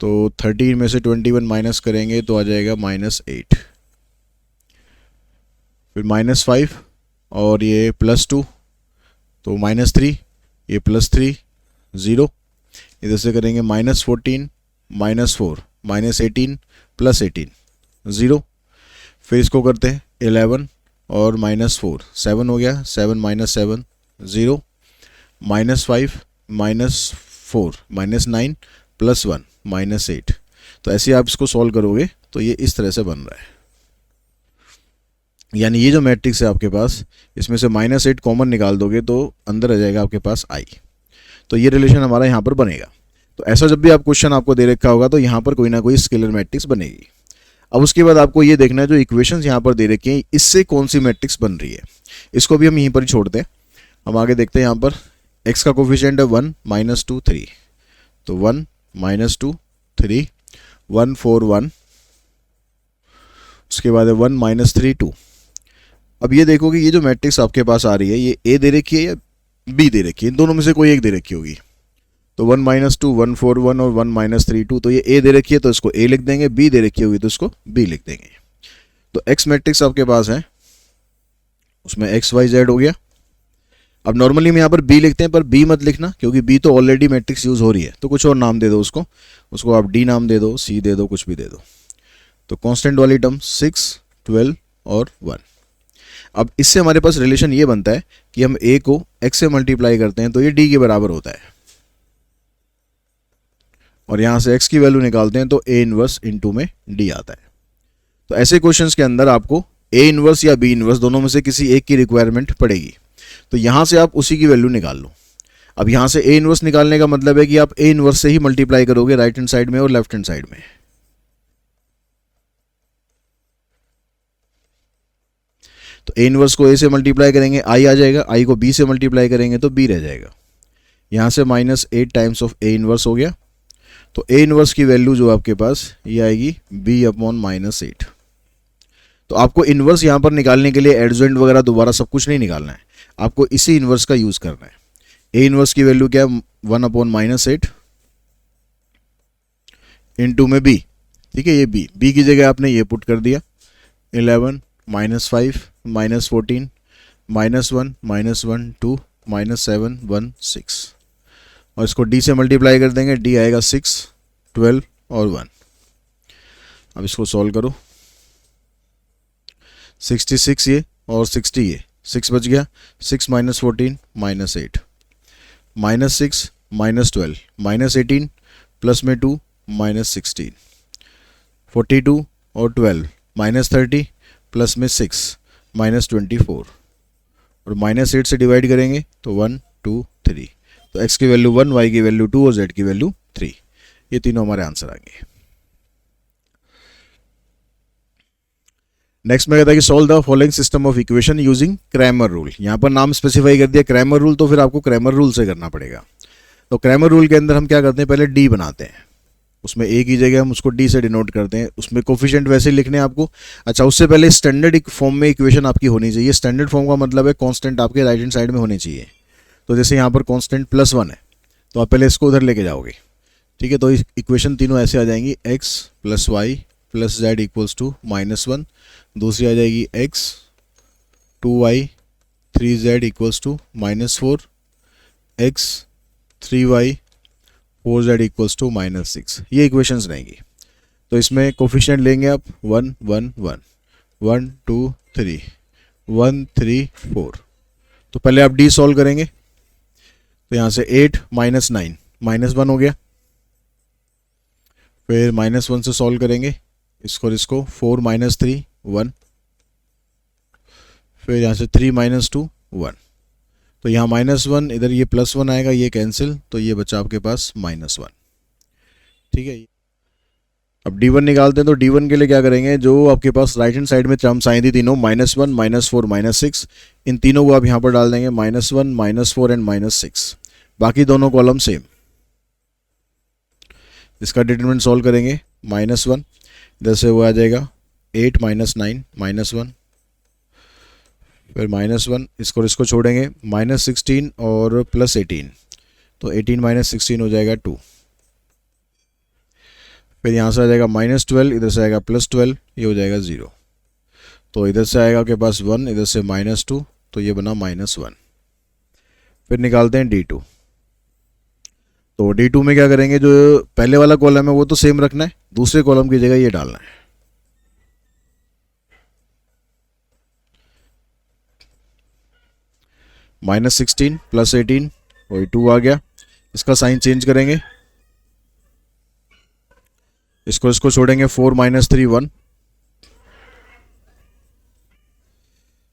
तो 13 में से 21 माइनस करेंगे तो आ जाएगा -8। फिर -5 और ये +2, तो -3, ये +3 0। इधर से करेंगे -14 -4 -18 +18 0। फिर इसको करते हैं 11 और -4 7 हो गया, 7 - 7 0, -5 -4 -9 +1 -8। तो ऐसे आप इसको सॉल्व करोगे तो ये इस तरह से बन रहा है। यानी ये जो मैट्रिक्स है आपके पास, इसमें से -8 कॉमन निकाल दोगे तो अंदर आ जाएगा आपके पास I। तो ये रिलेशन हमारा यहाँ पर बनेगा। तो ऐसा जब भी आप क्वेश्चन आपको दे रखा होगा तो यहाँ पर कोई ना कोई स्केलर मैट्रिक्स बनेगी। अब उसके बाद आपको ये देखना है जो इक्वेशंस यहाँ पर दे रखे हैं इससे कौन सी मैट्रिक्स बन रही है। इसको भी हम यहीं पर ही छोड़ते हैं, हम आगे देखते हैं। यहाँ पर x का कोफिशिएंट है 1 -2 3, तो 1 -2 3 1 4 1, उसके बाद है 1 -3 2। अब ये देखो कि ये जो मैट्रिक्स आपके पास आ रही है ये A दे रखी है या B दे रखी है, इन दोनों में से कोई एक दे रखी होगी। तो 1 -2 1 4 1 और 1 -3 2, तो ये A दे रखी है तो इसको A लिख देंगे, B दे रखी होगी तो इसको B लिख देंगे। तो X मैट्रिक्स आपके पास है, उसमें X Y Z हो गया। अब नॉर्मली हम यहाँ पर बी लिखते हैं, पर बी मत लिखना क्योंकि बी तो ऑलरेडी मैट्रिक्स यूज़ हो रही है, तो कुछ और नाम दे दो उसको, उसको आप डी नाम दे दो, सी दे दो, कुछ भी दे दो। तो कांस्टेंट वाली टर्म 6, 12 और 1। अब इससे हमारे पास रिलेशन ये बनता है कि हम a को x से मल्टीप्लाई करते हैं तो ये d के बराबर होता है, और यहाँ से x की वैल्यू निकालते हैं तो a इनवर्स इंटू में d आता है। तो ऐसे क्वेश्चंस के अंदर आपको a इनवर्स या b इनवर्स दोनों में से किसी एक की रिक्वायरमेंट पड़ेगी, तो यहाँ से आप उसी की वैल्यू निकाल लो। अब यहाँ से a इनवर्स निकालने का मतलब है कि आप a इनवर्स से ही मल्टीप्लाई करोगे राइट हैंड साइड में और लेफ्ट हैंड साइड में। तो a इनवर्स को a से मल्टीप्लाई करेंगे i आ जाएगा, i को b से मल्टीप्लाई करेंगे तो b रह जाएगा। यहाँ से -8 टाइम्स ऑफ a इनवर्स हो गया, तो a इनवर्स की वैल्यू जो आपके पास ये आएगी b/-8। तो आपको इनवर्स यहाँ पर निकालने के लिए एडजॉइंट वगैरह दोबारा सब कुछ नहीं निकालना है, आपको इसी इनवर्स का यूज़ करना है। a इनवर्स की वैल्यू क्या है 1/-8 इंटू में b, ठीक है, ये b की जगह आपने ये पुट कर दिया 11 -5 -14 -1 -1 2 -7 1 6, और इसको d से मल्टीप्लाई कर देंगे, d आएगा 6 12 और 1। अब इसको सॉल्व करो, 66 ये और 60 ये, 6 बच गया, 6 -14 -8 -6 -12 -18 प्लस में 2 -16 42 और 12 -30 प्लस में 6 -24 और -8 से डिवाइड करेंगे तो 1 2 3। तो x की वैल्यू 1, y की वैल्यू 2 और z की वैल्यू 3। ये तीनों हमारे आंसर आएंगे। नेक्स्ट में कहता है कि solve the following system of equation using Cramer rule. यहाँ पर नाम स्पेसिफाई कर दिया क्रैमर रूल, तो फिर आपको क्रैमर रूल से करना पड़ेगा। तो क्रैमर रूल के अंदर हम क्या करते हैं, पहले डी बनाते हैं, उसमें a की जगह हम उसको d से डिनोट करते हैं, उसमें कोफिशिएंट वैसे ही लिखने हैं आपको। अच्छा, उससे पहले स्टैंडर्ड फॉर्म में इक्वेशन आपकी होनी चाहिए। स्टैंडर्ड फॉर्म का मतलब है कांस्टेंट आपके राइट हैंड साइड में होने चाहिए। तो जैसे यहाँ पर कांस्टेंट +1 है, तो आप पहले इसको उधर लेके जाओगे, ठीक है। तो इक्वेशन तीनों ऐसे आ जाएंगी, x + y + z = -1। दूसरी आ जाएगी x 2y 3z = -4, x 3y 4z = -6। ये इक्वेशंस रहेंगी। तो इसमें कोफिशिएंट लेंगे आप 1 1 1 1 2 3 1 3 4। तो पहले आप d सॉल्व करेंगे, तो यहाँ से 8 -9 -1 हो गया, फिर -1 से सॉल्व करेंगे इसको 4 -3 1, फिर यहाँ से 3 -2 1। तो यहाँ -1, इधर ये +1 आएगा, ये कैंसिल, तो ये बचा आपके पास -1, ठीक है। अब d1 निकालते हैं, तो d1 के लिए क्या करेंगे, जो आपके पास राइट हैंड साइड में टर्म्स आई थी तीनों -1 -4 -6, इन तीनों को आप यहाँ पर डाल देंगे, -1 -4 एंड -6। बाकी दोनों कॉलम सेम। इसका डिटरमिनेंट सॉल्व करेंगे, -1 इधर से वो आ जाएगा 8 -9 -1, फिर -1 इसको छोड़ेंगे, -16 और +18, तो 18 - 16 हो जाएगा 2। फिर यहाँ से आ जाएगा -12, इधर से आएगा +12, ये हो जाएगा 0। तो इधर से आएगा आपके पास 1, इधर से -2, तो ये बना -1। फिर निकालते हैं d2। तो d2 में क्या करेंगे, जो पहले वाला कॉलम है वो तो सेम रखना है, दूसरे कॉलम की जगह ये डालना है। -16 +18 वही 2 आ गया। इसका साइन चेंज करेंगे, इसको छोड़ेंगे, 4 -3 1,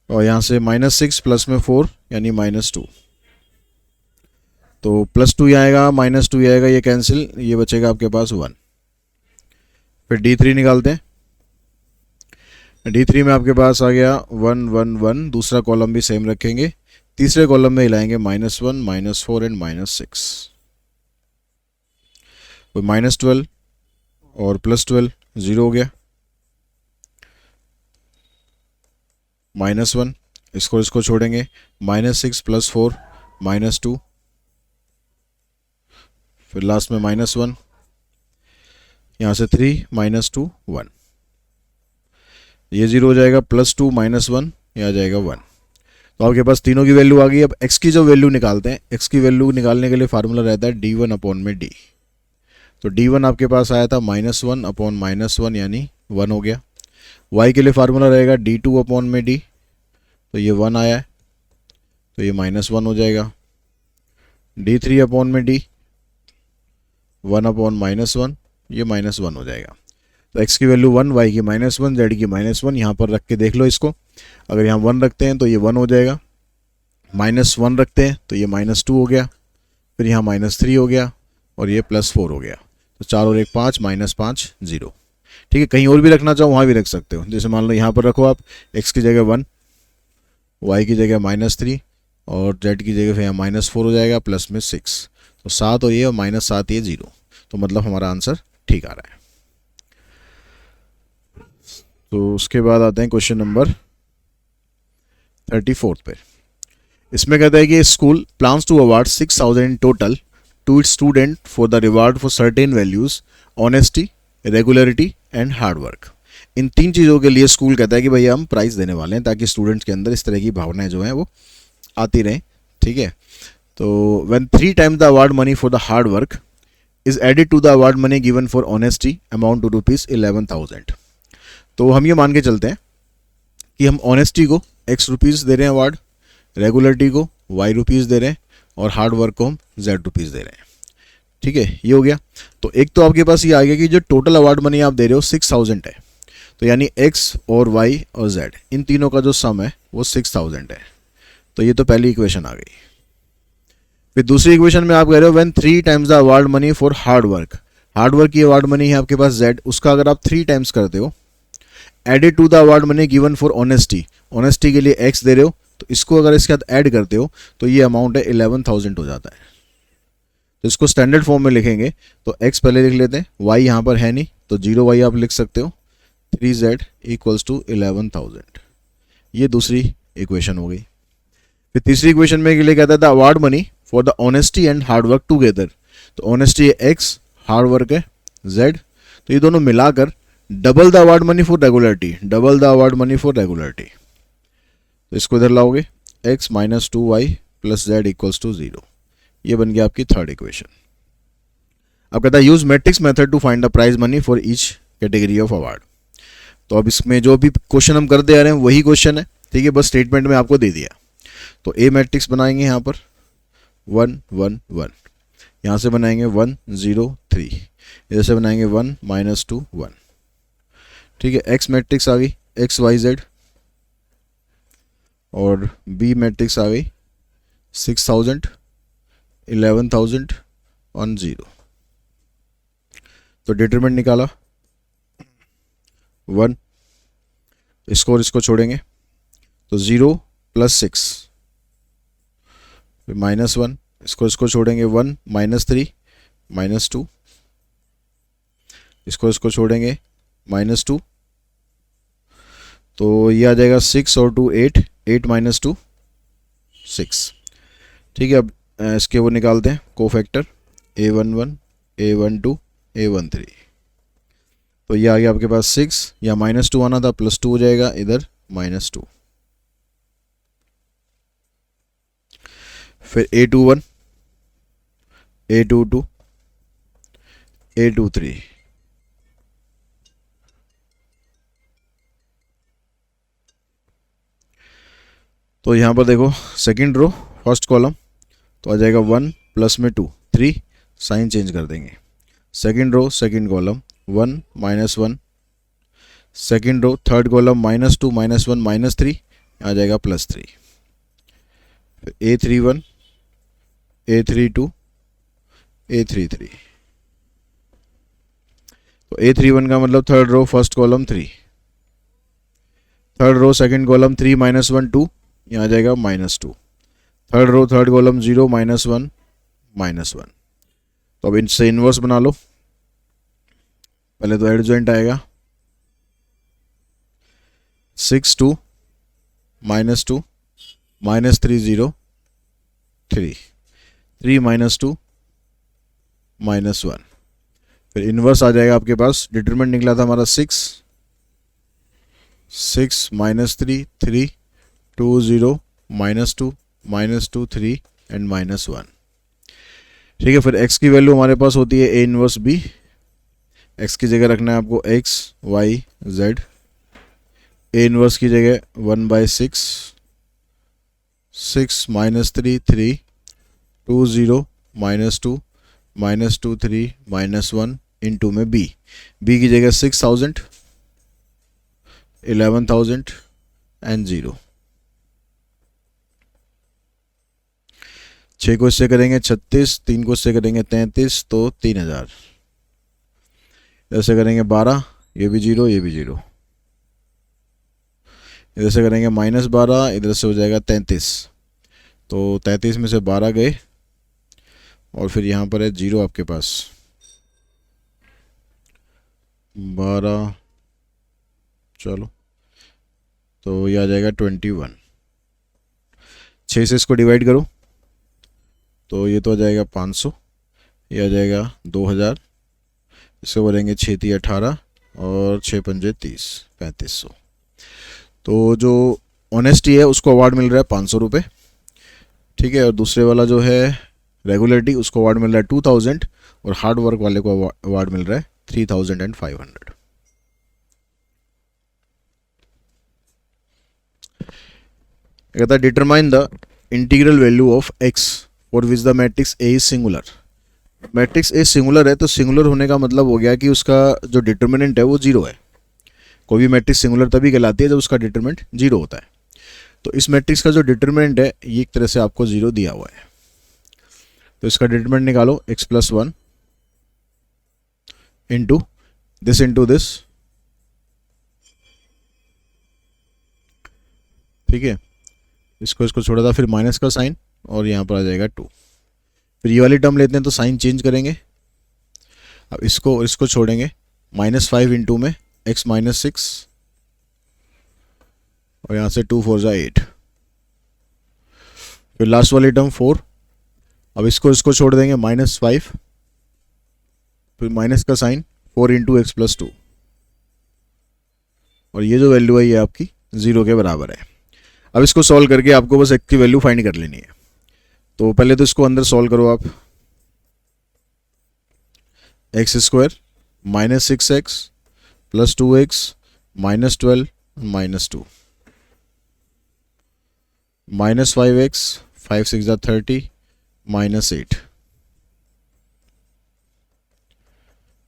और यहाँ से -6 प्लस में 4 यानी -2, तो +2 आएगा -2 आएगा, ये कैंसिल, ये बचेगा आपके पास 1। फिर d3 निकालते हैं, d3 में आपके पास आ गया 1 1 1, दूसरा कॉलम भी सेम रखेंगे, तीसरे कॉलम में हिलाएंगे -1 -4 एंड -6, तो -12 और +12 0 हो गया, -1 इसको छोड़ेंगे, -6 + 4 -2, फिर लास्ट में -1, यहाँ से 3 -2 1, ये 0 हो जाएगा, +2 -1 ये आ जाएगा 1। तो आपके पास तीनों की वैल्यू आ गई। अब x की जो वैल्यू निकालते हैं, x की वैल्यू निकालने के लिए फार्मूला रहता है d1 अपॉन में d। तो d1 आपके पास आया था -1 अपॉन -1 यानी 1 हो गया। y के लिए फार्मूला रहेगा d2 अपॉन में d, तो ये 1 आया है, तो ये -1 हो जाएगा। d3 अपॉन में d, 1 अपॉन -1, ये -1 हो जाएगा। तो x की वैल्यू 1, y की -1, z की -1, यहाँ पर रख के देख लो इसको। अगर यहाँ 1 रखते हैं तो ये 1 हो जाएगा, -1 रखते हैं तो ये -2 हो गया, फिर यहाँ -3 हो गया और ये +4 हो गया। तो 4 और 1 5, -5 0। ठीक है, कहीं और भी रखना चाहो वहाँ भी रख सकते हो। जैसे मान लो यहाँ पर रखो आप, x की जगह 1, y की जगह -3 और z की जगह फिर यहाँ -4 हो जाएगा, प्लस में 6। तो 7 और ये और -7 ये 0। तो मतलब हमारा आंसर ठीक आ रहा है। तो उसके बाद आते हैं क्वेश्चन नंबर 34 पे। इसमें कहता है कि school plans to award 6000 in total to its student for the reward for certain values, honesty, regularity and hard work. इन 3 चीज़ों के लिए स्कूल कहता है कि भैया हम प्राइज़ देने वाले हैं ताकि स्टूडेंट्स के अंदर इस तरह की भावनाएं जो हैं वो आती रहें। ठीक है, तो when 3 times the award money for the hard work is added to the award money given for honesty amount to ₹11,000। तो हम ये मान के चलते हैं कि हम ऑनेस्टी को x रुपीज़ दे रहे हैं अवार्ड, रेगुलरिटी को y रुपीज़ दे रहे हैं और हार्ड वर्क को हम z रुपीज़ दे रहे हैं। ठीक है, ये हो गया। तो एक तो आपके पास ये आ गया कि जो टोटल अवार्ड मनी आप दे रहे हो 6000 है, तो यानी x और y और z इन तीनों का जो सम है वो 6000 है। तो ये तो पहली इक्वेशन आ गई। फिर दूसरी इक्वेशन में आप कह रहे हो when 3 times the award money for hard work, hard work की अवार्ड मनी है आपके पास z, उसका अगर आप 3 टाइम्स करते हो, added to the award money given for honesty, honesty के लिए x दे रहे हो, तो इसको अगर इसके साथ ऐड करते हो तो ये अमाउंट है 11,000 हो जाता है। तो इसको स्टैंडर्ड फॉर्म में लिखेंगे तो x पहले लिख लेते हैं, y यहाँ पर है नहीं तो 0y आप लिख सकते हो, 3z इक्वल्स टू 11,000। ये दूसरी इक्वेशन हो गई। फिर तीसरी इक्वेशन में के लिए कहता है the award money for the honesty and hard work together. तो ऑनेस्टी है x, हार्ड वर्क है z, तो ये दोनों मिलाकर double the award money for regularity, double the award money for regularity. तो इसको इधर लाओगे, x minus 2y plus z equals to 0। ये बन गया आपकी थर्ड इक्वेशन। अब कहता है use matrix method to find the prize money for each category of award. तो अब इसमें जो भी क्वेश्चन हम करते आ रहे हैं वही क्वेश्चन है। ठीक है, बस स्टेटमेंट में आपको दे दिया। तो ए मैट्रिक्स बनाएंगे यहाँ पर 1 1 1, यहाँ से बनाएंगे 1 0 3, इधर से बनाएंगे 1 -2 1। ठीक है, एक्स मैट्रिक्स आ गई एक्स वाई जेड, और बी मैट्रिक्स आ गई 6000 11,000 और 0। तो डिटरमिनेंट निकाला 1, इसको और इसको छोड़ेंगे तो 0 + 6, फिर -1, इसको इसको छोड़ेंगे 1 -3 -2, इसको इसको छोड़ेंगे -2, तो ये आ जाएगा 6 और 2 8, 8 - 2 6। ठीक है, अब इसके वो निकालते हैं कोफैक्टर A11 A12 A13। तो ये आ गया आपके पास 6, या -2 आना था, +2 हो जाएगा इधर -2। फिर A21 A22 A23। तो यहाँ पर देखो सेकंड रो फर्स्ट कॉलम, तो आ जाएगा 1 प्लस में 2 3, साइन चेंज कर देंगे। Second row second column 1 -1, second row third column -2 -1 -3, आ जाएगा +3। A31 A32 A33। तो A31 का मतलब third row first column 3, third row second column 3 -1 2, यहाँ आ जाएगा -2, थर्ड रो थर्ड कॉलम 0 -1 -1। तो अब इनसे इन्वर्स बना लो। पहले तो एडजॉइंट आएगा 6 2 -2 -3 0 3 3 -2 -1। फिर इन्वर्स आ जाएगा आपके पास, डिटरमिनेंट निकला था हमारा 6 -3 3 2 0 -2, -2, 3 एंड -1। ठीक है, फिर x की वैल्यू हमारे पास होती है a इनवर्स b। x की जगह रखना है आपको x y z। a inverse की जगह 1/6, 6 -3 3, 2 0 -2 -2 3 -1 इंटू में b। b की जगह 6000, 11,000 एंड 0। 6 को इससे करेंगे 36, 3 को इससे करेंगे 33, तो 3000। ऐसे करेंगे 12, ये भी 0, ये भी 0। इधर से करेंगे -12, इधर से हो जाएगा 33, तो 33 में से 12 गए और फिर यहाँ पर है 0 आपके पास। 12, चलो तो ये आ जाएगा 21। 6 से इसको डिवाइड करो तो ये तो आ जाएगा 500, ये आ जाएगा 2000। इसको करेंगे 6 × 18 और 6 × 5 = 30, 3500। तो जो ऑनेस्टी है उसको अवार्ड मिल रहा है 500 रुपये। ठीक है, और दूसरे वाला जो है रेगुलरिटी उसको अवार्ड मिल रहा है 2000 और हार्ड वर्क वाले को अवार्ड मिल रहा है 3500। कहता है determine the integral value of x for which the matrix A is singular. Matrix A singular है तो सिंगुलर होने का मतलब हो गया कि उसका जो डिटर्मिनेंट है वो 0 है। कोई भी मैट्रिक्स सिंगुलर तभी कहलाती है जब उसका डिटरमिनेंट 0 होता है। तो इस मैट्रिक्स का जो डिटरमिनेंट है ये एक तरह से आपको 0 दिया हुआ है। तो इसका डिटरमिनेंट निकालो x + 1 इंटू दिस। ठीक है, इसको छोड़ा था, फिर माइनस का साइन और यहाँ पर आ जाएगा 2। फिर ये वाली टर्म लेते हैं तो साइन चेंज करेंगे। अब इसको छोड़ेंगे, -5 इंटू में x - 6 और यहाँ से 2 4 = 8। फिर लास्ट वाली टर्म 4। अब इसको छोड़ देंगे -5, फिर माइनस का साइन 4 इंटू x + 2 और ये जो वैल्यू है ये आपकी 0 के बराबर है। अब इसको सॉल्व करके आपको बस x की वैल्यू फाइंड कर लेनी है। तो पहले तो इसको अंदर सॉल्व करो आप। x² - 6x + 2x -12 -2 -5x 5 6 = 30 -8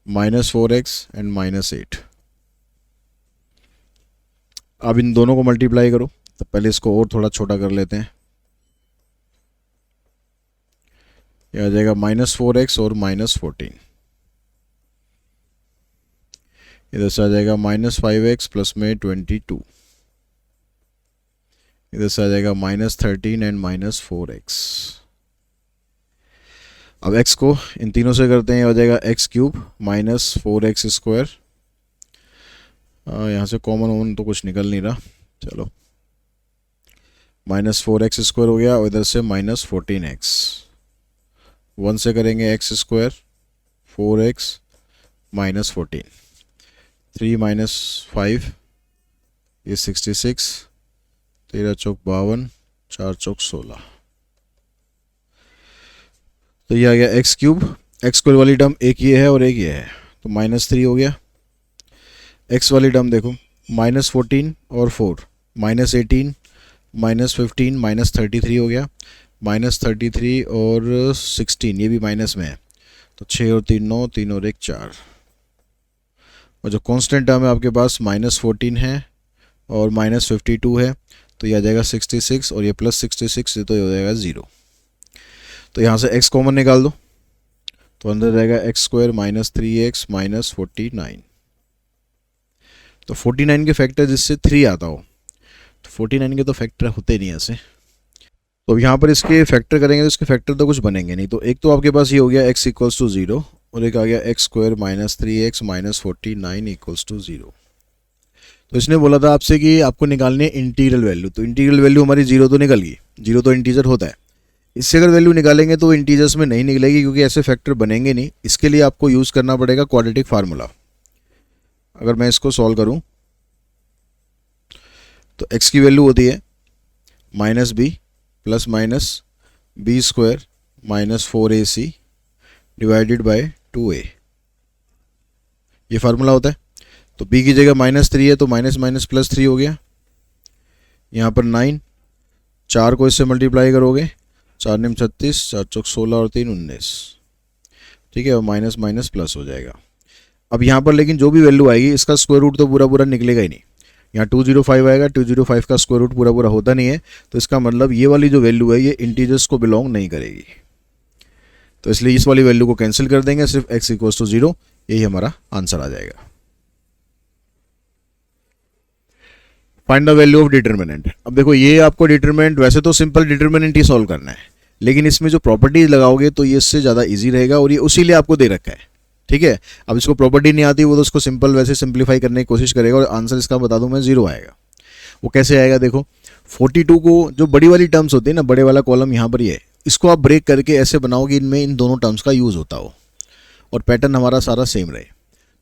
-4x and -8। अब इन दोनों को मल्टीप्लाई करो। तो पहले इसको और थोड़ा छोटा कर लेते हैं। यह आ जाएगा -4x और -14। इधर से आ जाएगा -5x प्लस में 22। इधर से आ जाएगा -13 एंड -4x। अब x को इन तीनों से करते हैं, हो जाएगा x³ -4x²। यहाँ से कॉमन तो कुछ निकल नहीं रहा, चलो -4x² हो गया और इधर से -14x। 1 से करेंगे x², 4x -14, 3 - 5 ये 66, 13 चौक 52, 4 चौक 16। तो ये आ गया x³ x² वाली टर्म एक ये है और एक ये है, तो -3 हो गया। x वाली टर्म देखो -14 और 4 -18 -15 -33 हो गया। -33 और 16 ये भी माइनस में है, तो 6 और 3 9, 3 और 1 4। और जो कांस्टेंट टर्म है आपके पास -14 है और -52 है, तो ये आ जाएगा 66 और ये +66, ये तो हो जाएगा 0। तो यहाँ से x कॉमन निकाल दो, तो अंदर रहेगा x² -3x -49। तो 49 के फैक्टर जिससे 3 आता हो, तो 49 के तो फैक्टर होते नहीं ऐसे। तो यहाँ पर इसके फैक्टर करेंगे तो इसके फैक्टर तो कुछ बनेंगे नहीं। तो एक तो आपके पास ये हो गया x = 0 और एक आ गया x² -3x -49 = 0। तो इसने बोला था आपसे कि आपको निकालनी है इंटीग्रल वैल्यू। तो इंटीग्रल वैल्यू हमारी 0 तो निकल गई, 0 तो इंटीजर होता है। इससे अगर वैल्यू निकालेंगे तो इंटीजर्स में नहीं निकलेगी क्योंकि ऐसे फैक्टर बनेंगे नहीं। इसके लिए आपको यूज़ करना पड़ेगा क्वाड्रेटिक फार्मूला। अगर मैं इसको सॉल्व करूं तो x की वैल्यू होती है minus B plus minus B square minus 4ac divided by 2a, ये फार्मूला होता है। तो b की जगह -3 है तो माइनस माइनस प्लस 3 हो गया। यहाँ पर 9, 4 को इससे मल्टीप्लाई करोगे, 4 निम 36, 4 चौक 16 और 3 19, ठीक है, और माइनस माइनस प्लस हो जाएगा। अब यहाँ पर लेकिन जो भी वैल्यू आएगी इसका स्क्वायर रूट तो पूरा पूरा निकलेगा ही नहीं। यहाँ 205 आएगा, 205 का स्क्वायर रूट पूरा पूरा होता नहीं है, तो इसका मतलब ये वाली जो वैल्यू है ये इंटीजर्स को बिलोंग नहीं करेगी। तो इसलिए इस वाली वैल्यू को कैंसिल कर देंगे, सिर्फ x इक्वल्स टू 0, यही हमारा आंसर आ जाएगा। Find the value of determinant. अब देखो ये आपको डिटर्मिनेंट, वैसे तो सिंपल डिटर्मिनेंट ही सॉल्व करना है, लेकिन इसमें जो प्रॉपर्टीज लगाओगे तो ये इससे ज़्यादा इजी रहेगा, और ये उसी लिए आपको दे रखा है, ठीक है। अब इसको प्रॉपर्टी नहीं आती, वो तो उसको सिंपल वैसे सिंप्लीफाई करने की कोशिश करेगा, और आंसर इसका बता दूं मैं 0 आएगा। वो कैसे आएगा देखो, 42 को जो बड़ी वाली टर्म्स होती है ना, बड़े वाला कॉलम यहाँ पर ये है, इसको आप ब्रेक करके ऐसे बनाओ कि इनमें इन दोनों टर्म्स का यूज़ होता हो और पैटर्न हमारा सारा सेम रहे।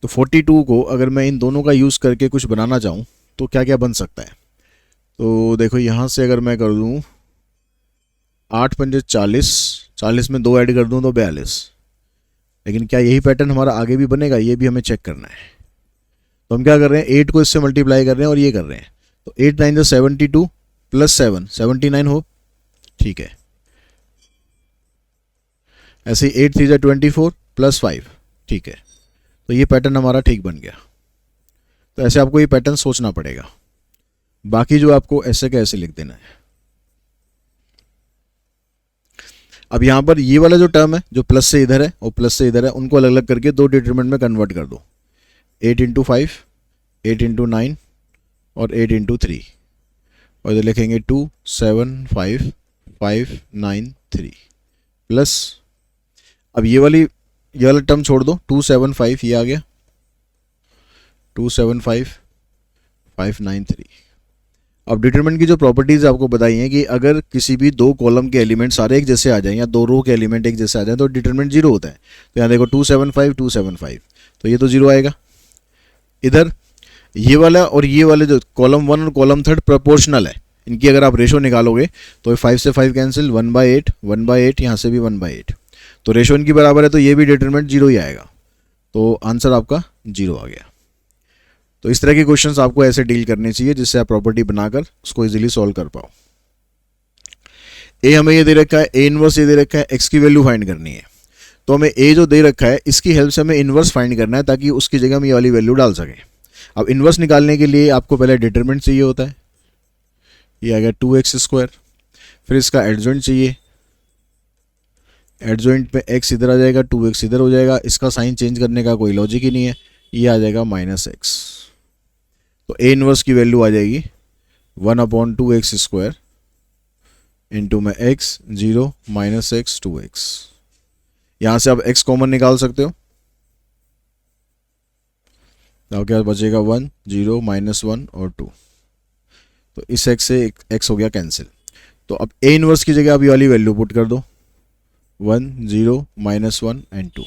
तो 42 को अगर मैं इन दोनों का यूज़ करके कुछ बनाना चाहूँ तो क्या क्या बन सकता है। तो देखो यहाँ से अगर मैं कर दूँ 8 पंजे 40, 40 में 2 ऐड कर दूँ तो 42, लेकिन क्या यही पैटर्न हमारा आगे भी बनेगा, ये भी हमें चेक करना है। तो हम क्या कर रहे हैं, 8 को इससे मल्टीप्लाई कर रहे हैं और ये कर रहे हैं, तो 8 9 जो 72 प्लस 7 79 हो, ठीक है। ऐसे 8 3 24 प्लस 5, ठीक है। तो ये पैटर्न हमारा ठीक बन गया। तो ऐसे आपको ये पैटर्न सोचना पड़ेगा, बाकी जो आपको ऐसे का ऐसे लिख देना है। अब यहाँ पर ये वाला जो टर्म है जो प्लस से इधर है और प्लस से इधर है, उनको अलग अलग करके दो डिटरमिनेंट में कन्वर्ट कर दो, 8 इंटू 5, 8 इंटू 9 और 8 इंटू 3, और इधर लिखेंगे 2 7 5 5 9 3 प्लस, अब ये वाला टर्म छोड़ दो, 2 7 5 ये आ गया, 2 7 5 5 9 3। अब डिटरमिनेंट की जो प्रॉपर्टीज आपको बताई हैं कि अगर किसी भी दो कॉलम के एलिमेंट सारे एक जैसे आ जाएं या दो रो के एलिमेंट एक जैसे आ जाएं तो डिटरमिनेंट 0 होता है। तो यहाँ देखो 275 275, तो ये तो 0 आएगा। इधर ये वाला और ये वाले जो कॉलम 1 और कॉलम 3 प्रोपोर्शनल है, इनकी अगर आप रेशो निकालोगे तो 5 से 5 कैंसिल, 1/8 1/8, यहाँ से भी 1/8, तो रेशो इनकी बराबर है, तो ये भी डिटरमिनेंट 0 ही आएगा। तो आंसर आपका 0 आ गया। तो इस तरह के क्वेश्चंस आपको ऐसे डील करने चाहिए जिससे आप प्रॉपर्टी बनाकर उसको इजीली सॉल्व कर पाओ। ए हमें ये दे रखा है, ए इनवर्स ये दे रखा है, एक्स की वैल्यू फाइंड करनी है। तो हमें ए जो दे रखा है इसकी हेल्प से हमें इनवर्स फाइंड करना है ताकि उसकी जगह हम ये वाली वैल्यू डाल सकें। अब इनवर्स निकालने के लिए आपको पहले डिटरमिनेंट चाहिए होता है, ये आ गया 2x², फिर इसका एडजॉइंट चाहिए, एडजॉइंट में x इधर आ जाएगा, 2x इधर हो जाएगा, इसका साइन चेंज करने का कोई लॉजिक ही नहीं है, ये आ जाएगा -x। तो ए इनवर्स की वैल्यू आ जाएगी 1/2x² इंटू में x 0 -x 2x। यहाँ से आप x कॉमन निकाल सकते हो, तो क्या बचेगा 1 0 -1 और 2, तो इस x से x हो गया कैंसिल। तो अब ए इनवर्स की जगह आप ये वाली वैल्यू पुट कर दो, 1 0 -1 एंड 2।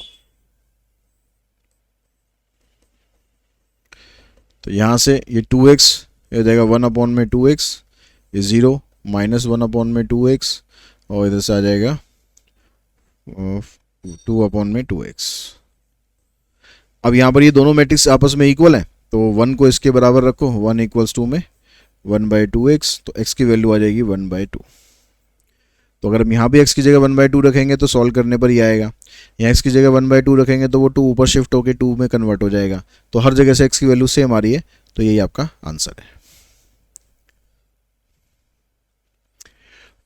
तो यहाँ से ये 2x ये हो जाएगा 1/2x, ये 0 -1/2x, और इधर से आ जाएगा 2/2x। अब यहाँ पर ये दोनों मैट्रिक्स आपस में इक्वल हैं, तो 1 को इसके बराबर रखो, 1 = 2 में 1/2x, तो x की वैल्यू आ जाएगी 1/2। तो अगर हम यहाँ भी x की जगह 1/2 रखेंगे तो सॉल्व करने पर ही आएगा, यहाँ x की जगह 1/2 रखेंगे तो वो 2 ऊपर शिफ्ट होकर 2 में कन्वर्ट हो जाएगा। तो हर जगह से x की वैल्यू सेम आ रही है, तो यही आपका आंसर है।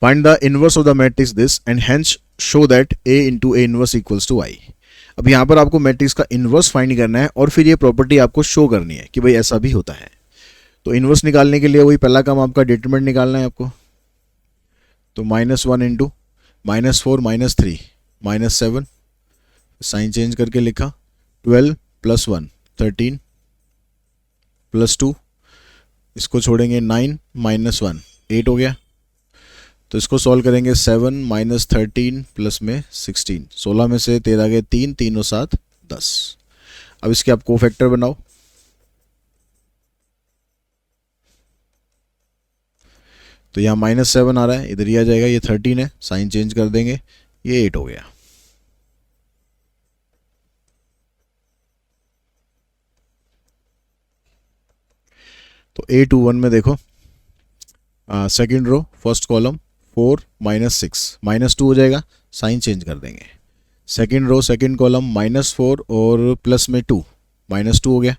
Find the inverse of the matrix this and hence show that a × a inverse = I। अब यहाँ पर आपको मैट्रिक्स का इनवर्स फाइंड करना है और फिर ये प्रॉपर्टी आपको शो करनी है कि भाई ऐसा भी होता है। तो इनवर्स निकालने के लिए वही पहला काम आपका डिटरमिनेंट निकालना है आपको। तो -1 इंटू -4 -3 -7, साइन चेंज करके लिखा, 12 + 1 13 + 2, इसको छोड़ेंगे 9 -1 8 हो गया। तो इसको सॉल्व करेंगे 7 - 13 प्लस में 16, 16 में से 13 गए 3 3 और 7 10। अब इसके आप कोफैक्टर बनाओ, तो यहाँ -7 आ रहा है, इधर ही आ जाएगा, ये 13 है, साइन चेंज कर देंगे, ये 8 हो गया। तो A21 में देखो, सेकेंड रो फर्स्ट कॉलम 4 -6 -2 हो जाएगा, साइन चेंज कर देंगे। सेकेंड रो सेकेंड कॉलम -4 और प्लस में 2 -2 हो गया।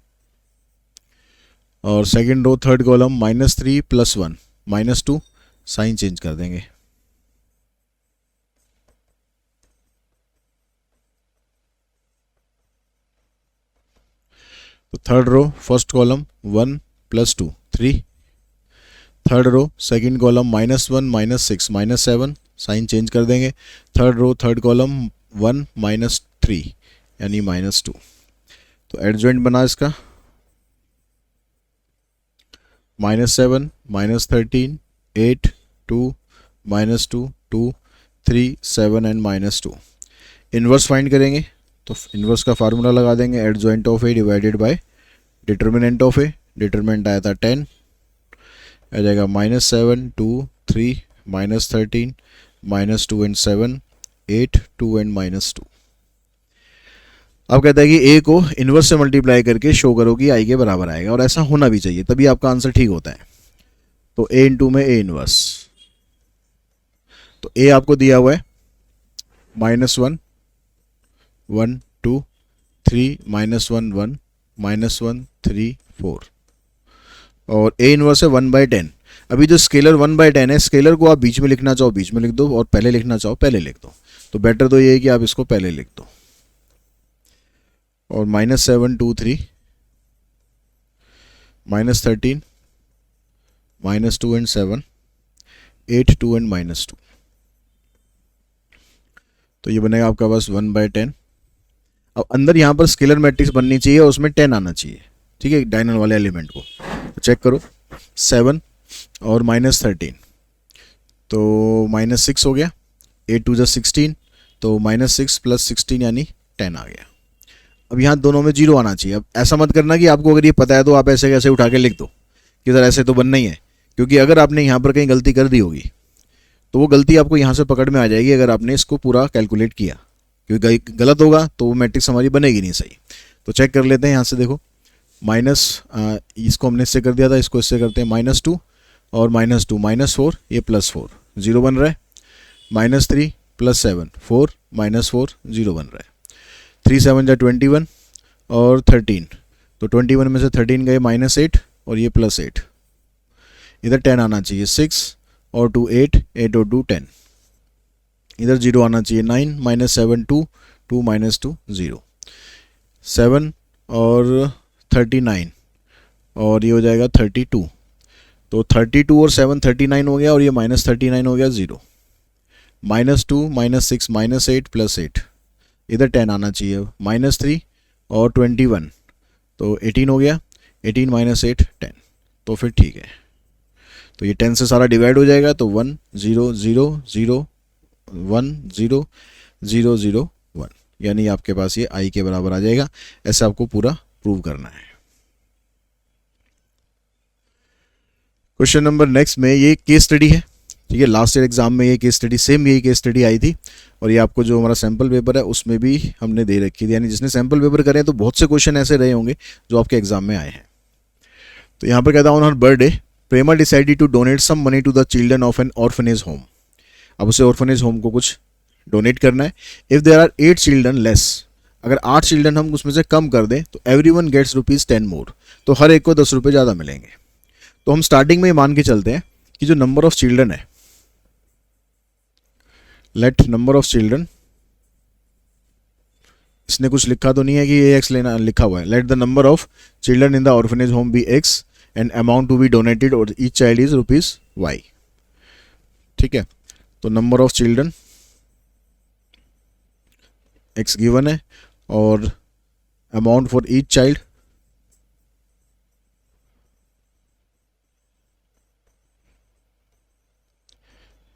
और second row third column -3 + 1 -2, sign change कर देंगे। तो third row first column 1 + 2 3, third row second column -1 -6 -7, sign change कर देंगे। थर्ड रो थर्ड कॉलम 1 -3 यानी -2। तो एडजॉइंट बना इसका -7 -13 8 2 -2 2 3 7 एंड -2। इन्वर्स फाइंड करेंगे तो इन्वर्स का फार्मूला लगा देंगे, adjoint of A divided bye determinant of A. Determinant आया था 10, आ जाएगा -7 2 3 -13 -2 एंड 7 8 2 एंड -2। अब कहता है कि ए को इन्वर्स से मल्टीप्लाई करके शो करो कि आई के बराबर आएगा, और ऐसा होना भी चाहिए, तभी आपका आंसर ठीक होता है। तो ए इंटू में ए इन्वर्स, तो ए आपको दिया हुआ है -1 1 2 3 -1 1 -1 3 4, और ए इन्वर्स है 1/10। अभी जो स्केलर 1/10 है, स्केलर को आप बीच में लिखना चाहो बीच में लिख दो, और पहले लिखना चाहो पहले लिख दो। तो बेटर तो ये है कि आप इसको पहले लिख दो। और -7 2 3 -13 -2 एंड 7 8 2 एंड -2। तो ये बनेगा आपका बस 1/10। अब अंदर यहाँ पर स्केलर मैट्रिक्स बननी चाहिए और उसमें 10 आना चाहिए, ठीक है, डायनल वाले एलिमेंट को। तो चेक करो 7 और -13, तो -6 हो गया, 8 2 16, तो -6 + 16 यानी 10 आ गया। अब यहाँ दोनों में 0 आना चाहिए। अब ऐसा मत करना कि आपको अगर ये पता है तो आप ऐसे कैसे उठा के लिख दो कि सर ऐसे तो बनना ही है, क्योंकि अगर आपने यहाँ पर कहीं गलती कर दी होगी तो वो गलती आपको यहाँ से पकड़ में आ जाएगी अगर आपने इसको पूरा कैलकुलेट किया, क्योंकि गलत होगा तो वो मैट्रिक्स हमारी बनेगी नहीं सही। तो चेक कर लेते हैं, यहाँ से देखो इसको हमने इससे कर दिया था, इसको इससे करते हैं, -2 और -2 -4, ये +4 0 बन रहा है, -3 + 7 4 -4 0 बन रहा है, 3 7 जा 21 और 13, तो 21 में से 13 गए -8 और ये +8, इधर 10 आना चाहिए, 6 और 2 8 8 और 2 10, इधर 0 आना चाहिए, 9 -7 2 2 -2 0, 7 और 39 और ये हो जाएगा 32, तो 32 और 7 39 हो गया, और ये -39 हो गया 0, -2 -6 -8 +8, इधर 10 आना चाहिए, -3 और 21, तो 18 हो गया, 18 -8 10, तो फिर ठीक है। तो ये 10 से सारा डिवाइड हो जाएगा, तो 1 0 0 0 1 0 0 0 1, यानी आपके पास ये आई के बराबर आ जाएगा। ऐसा आपको पूरा प्रूव करना है। क्वेश्चन नंबर नेक्स्ट में ये केस स्टडी है, ठीक है, लास्ट ईयर एग्जाम में ये केस स्टडी, सेम यही केस स्टडी आई थी, और ये आपको जो हमारा सैम्पल पेपर है उसमें भी हमने दे रखी थी, यानी जिसने सैम्पल पेपर करे तो बहुत से क्वेश्चन ऐसे रहे होंगे जो आपके एग्जाम में आए हैं। तो यहाँ पर कहता हूँ, on her birthday Prema decided to donate some money to the children of an orphanage home. अब उसे ऑर्फनेज होम को कुछ डोनेट करना है। If there are 8 children less, अगर 8 चिल्ड्रन हम उसमें से कम कर दें तो एवरीवन गेट्स ₹10 मोर, तो हर एक को 10 रुपये ज़्यादा मिलेंगे। तो हम स्टार्टिंग में ही मान के चलते हैं कि जो नंबर ऑफ चिल्ड्रन है, लेट नंबर ऑफ चिल्ड्रन, इसने कुछ लिखा तो नहीं है कि ये x लेना, लिखा हुआ है let the number of children in the orphanage home be x and amount to be donated और ईच चाइल्ड इज ₹y, ठीक है। तो number of children x given है और अमाउंट फॉर ईच चाइल्ड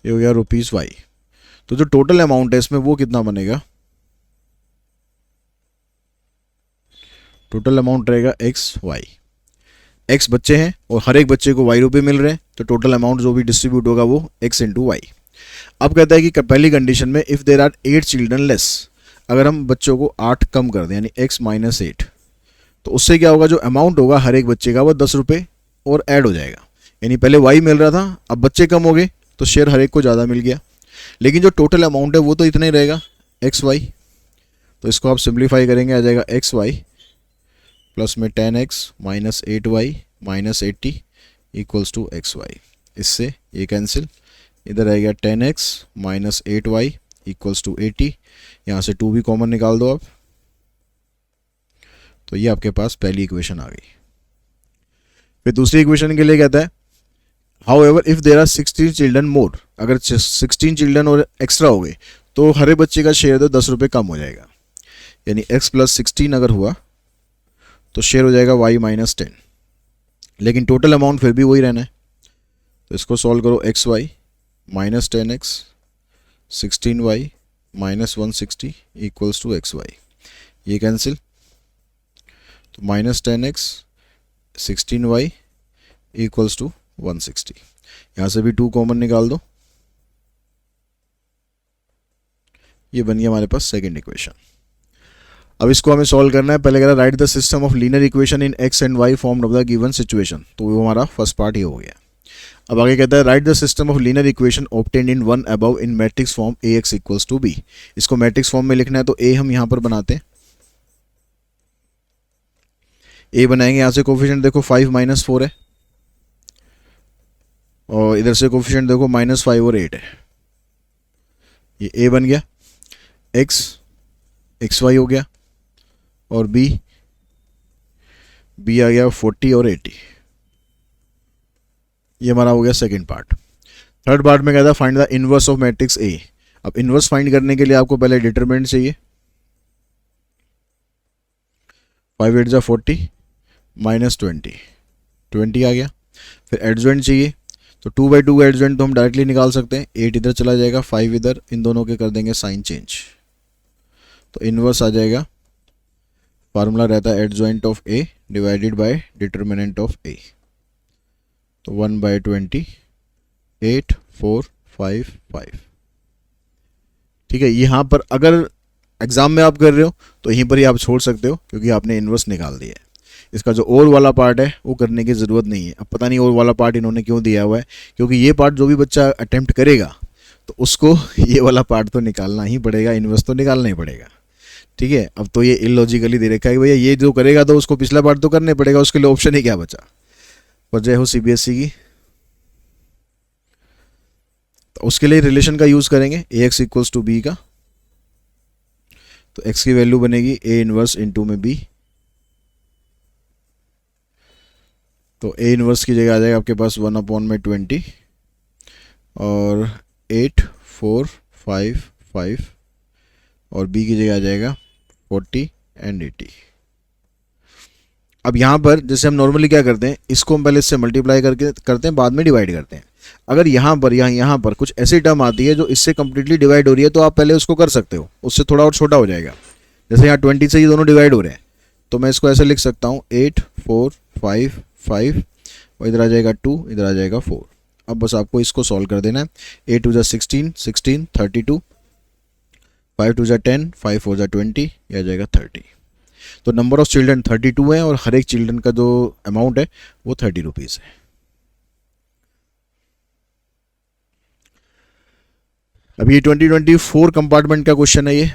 ये हो गया ₹y। तो जो टोटल अमाउंट है इसमें वो कितना बनेगा, टोटल अमाउंट रहेगा XY। x बच्चे हैं और हर एक बच्चे को y रुपये मिल रहे हैं, तो टोटल अमाउंट जो भी डिस्ट्रीब्यूट होगा वो x इंटू वाई। अब कहता है कि पहली कंडीशन में if there are 8 children less, अगर हम बच्चों को 8 कम कर दें यानी x माइनस 8, तो उससे क्या होगा, जो अमाउंट होगा हर एक बच्चे का वो 10 रुपये और ऐड हो जाएगा। यानी पहले y मिल रहा था, अब बच्चे कम हो गए तो शेयर हर एक को ज़्यादा मिल गया, लेकिन जो टोटल अमाउंट है वो तो इतना ही रहेगा एक्स वाई। तो इसको आप सिंप्लीफाई करेंगे, आ जाएगा एक्स वाई प्लस में 10x minus 8y minus 80 equals to x y. इससे ये कैंसिल, इधर आएगा 10x minus 8y equals to 80, यहाँ से 2 भी कॉमन निकाल दो आप, तो ये आपके पास पहली इक्वेशन आ गई। फिर दूसरी इक्वेशन के लिए कहता है however if there are 16 children more, अगर 16 चिल्ड्रन और एक्स्ट्रा हो गए तो हर एक बच्चे का शेयर तो 10 रुपये कम हो जाएगा, यानी x प्लस 16 अगर हुआ तो शेयर हो जाएगा y माइनस 10, लेकिन टोटल अमाउंट फिर भी वही रहना है। तो इसको सॉल्व करो, x y minus 10x 16y minus 160 equals to x y, ये कैंसिल, तो minus 10x 16y equals to 160, यहाँ से भी 2 कॉमन निकाल दो, ये बन गया हमारे पास सेकेंड इक्वेशन। अब इसको हमें सॉल्व करना है। पहले कह रहा write the system of linear equation in x and y formed of the given situation, तो वो हमारा फर्स्ट पार्ट ही हो गया। अब आगे कहता है write the system of linear equation obtained in one above in matrix form A x equals to B. इसको मैट्रिक्स फॉर्म में लिखना है, तो ए हम यहाँ पर बनाते हैं, ए बनाएंगे, यहाँ से कोफिशिएंट देखो 5 माइनस 4 है और इधर से कोफिशिएंट देखो माइनस 5 और 8 है, ये ए बन गया, एक्स एक्स वाई हो गया और बी आ गया 40 और 80, ये हमारा हो गया सेकंड पार्ट। थर्ड पार्ट में कहता है find the inverse of matrix A. अब इनवर्स फाइंड करने के लिए आपको पहले डिटरमिनेंट चाहिए, 5 8 जा 40 माइनस 20 आ गया। फिर एडजॉइंट चाहिए, तो 2/2 एडजॉइंट तो हम डायरेक्टली निकाल सकते हैं, 8 इधर चला जाएगा 5 इधर, इन दोनों के कर देंगे साइन चेंज, तो इनवर्स आ जाएगा, फार्मूला रहता है adjoint of A divided by determinant of A, तो 1/20 8 4 5 5। ठीक है, यहाँ पर अगर एग्जाम में आप कर रहे हो तो यहीं पर ही आप छोड़ सकते हो क्योंकि आपने इनवर्स निकाल दिया है। इसका जो और वाला पार्ट है वो करने की ज़रूरत नहीं है। अब पता नहीं और वाला पार्ट इन्होंने क्यों दिया हुआ है, क्योंकि ये पार्ट जो भी बच्चा अटेम्प्ट करेगा तो उसको ये वाला पार्ट तो निकालना ही पड़ेगा, इनवर्स तो निकालना ही पड़ेगा। ठीक है, अब तो ये इलॉजिकली दे रखा है कि भैया ये जो करेगा तो उसको पिछला पार्ट तो करने पड़ेगा, उसके लिए ऑप्शन ही क्या बचा। और जय हो सीबीएसई की, तो उसके लिए रिलेशन का यूज़ करेंगे ए एक्स इक्वल्स टू बी का, तो x की वैल्यू बनेगी ए इनवर्स इंटू में b, तो ए इनवर्स की जगह आ जाएगा आपके पास 1/20 और 8 4 5 5 और b की जगह आ जाएगा 40 एंड 80। अब यहाँ पर जैसे हम नॉर्मली क्या करते हैं, इसको हम पहले इससे मल्टीप्लाई करके करते हैं, बाद में डिवाइड करते हैं। अगर यहाँ पर यहाँ पर कुछ ऐसी टर्म आती है जो इससे कम्प्लीटली डिवाइड हो रही है तो आप पहले उसको कर सकते हो, उससे थोड़ा और छोटा हो जाएगा। जैसे यहाँ 20 से ये दोनों डिवाइड हो रहे हैं, तो मैं इसको ऐसे लिख सकता हूँ 8 4 5 5 और इधर आ जाएगा 2, इधर आ जाएगा 4। अब बस आपको इसको सॉल्व कर देना है, 8 2 जा 16 16 32, 5 2 जा 10 5 4 जा 20, यह आ जाएगा 30। तो नंबर ऑफ चिल्ड्रन 32 है और हर एक चिल्ड्रन का जो अमाउंट है वो 30 रुपीज़ है। अब ये 2024 कंपार्टमेंट का क्वेश्चन है ये।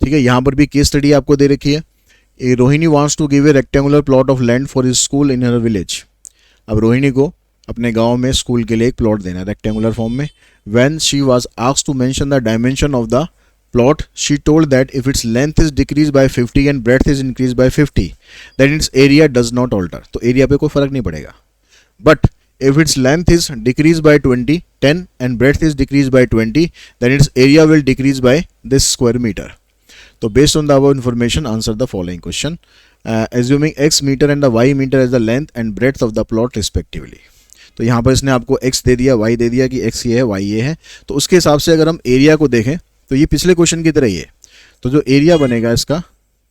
ठीक है, यहाँ पर भी केस स्टडी आपको दे रखी है। A Rohini wants to give a rectangular plot of land for his school in her village. अब रोहिणी को अपने गांव में स्कूल के लिए एक प्लॉट देना है रेक्टेंगुलर फॉर्म में। When she was asked to mention the dimension of the plot she told that if its length is decrease by 50 and breadth is increase by 50 then its area does not alter. तो area पे कोई फर्क नहीं पड़ेगा, but if its length is decreased by 10 and breadth is decreased by 20 then its area will decrease by this square meter. So based on the above information answer the following question assuming x meter and the y meter as the length and breadth of the plot respectively. तो यहाँ पर इसने आपको x दे दिया, y दे दिया कि x ये है y ये है, तो उसके हिसाब से अगर हम एरिया को देखें तो ये पिछले क्वेश्चन की तरह ही है। तो जो एरिया बनेगा इसका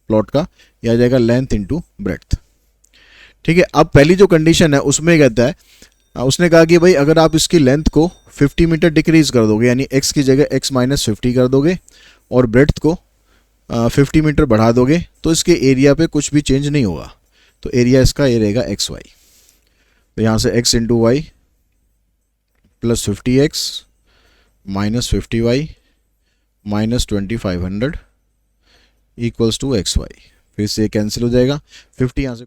प्लॉट का, यह आ जाएगा लेंथ इंटू ब्रेड्थ। ठीक है, अब पहली जो कंडीशन है उसमें कहता है, उसने कहा कि भाई अगर आप इसकी लेंथ को 50 मीटर डिक्रीज कर दोगे, यानी x की जगह x माइनस 50 कर दोगे और ब्रेड्थ को 50 मीटर बढ़ा दोगे, तो इसके एरिया पे कुछ भी चेंज नहीं होगा। तो एरिया इसका ये रहेगा एक्स वाई। तो यहाँ से x into y plus 50x minus 50y minus 2500 equals to x y. फिर से कैंसिल हो जाएगा 50 यहाँ से,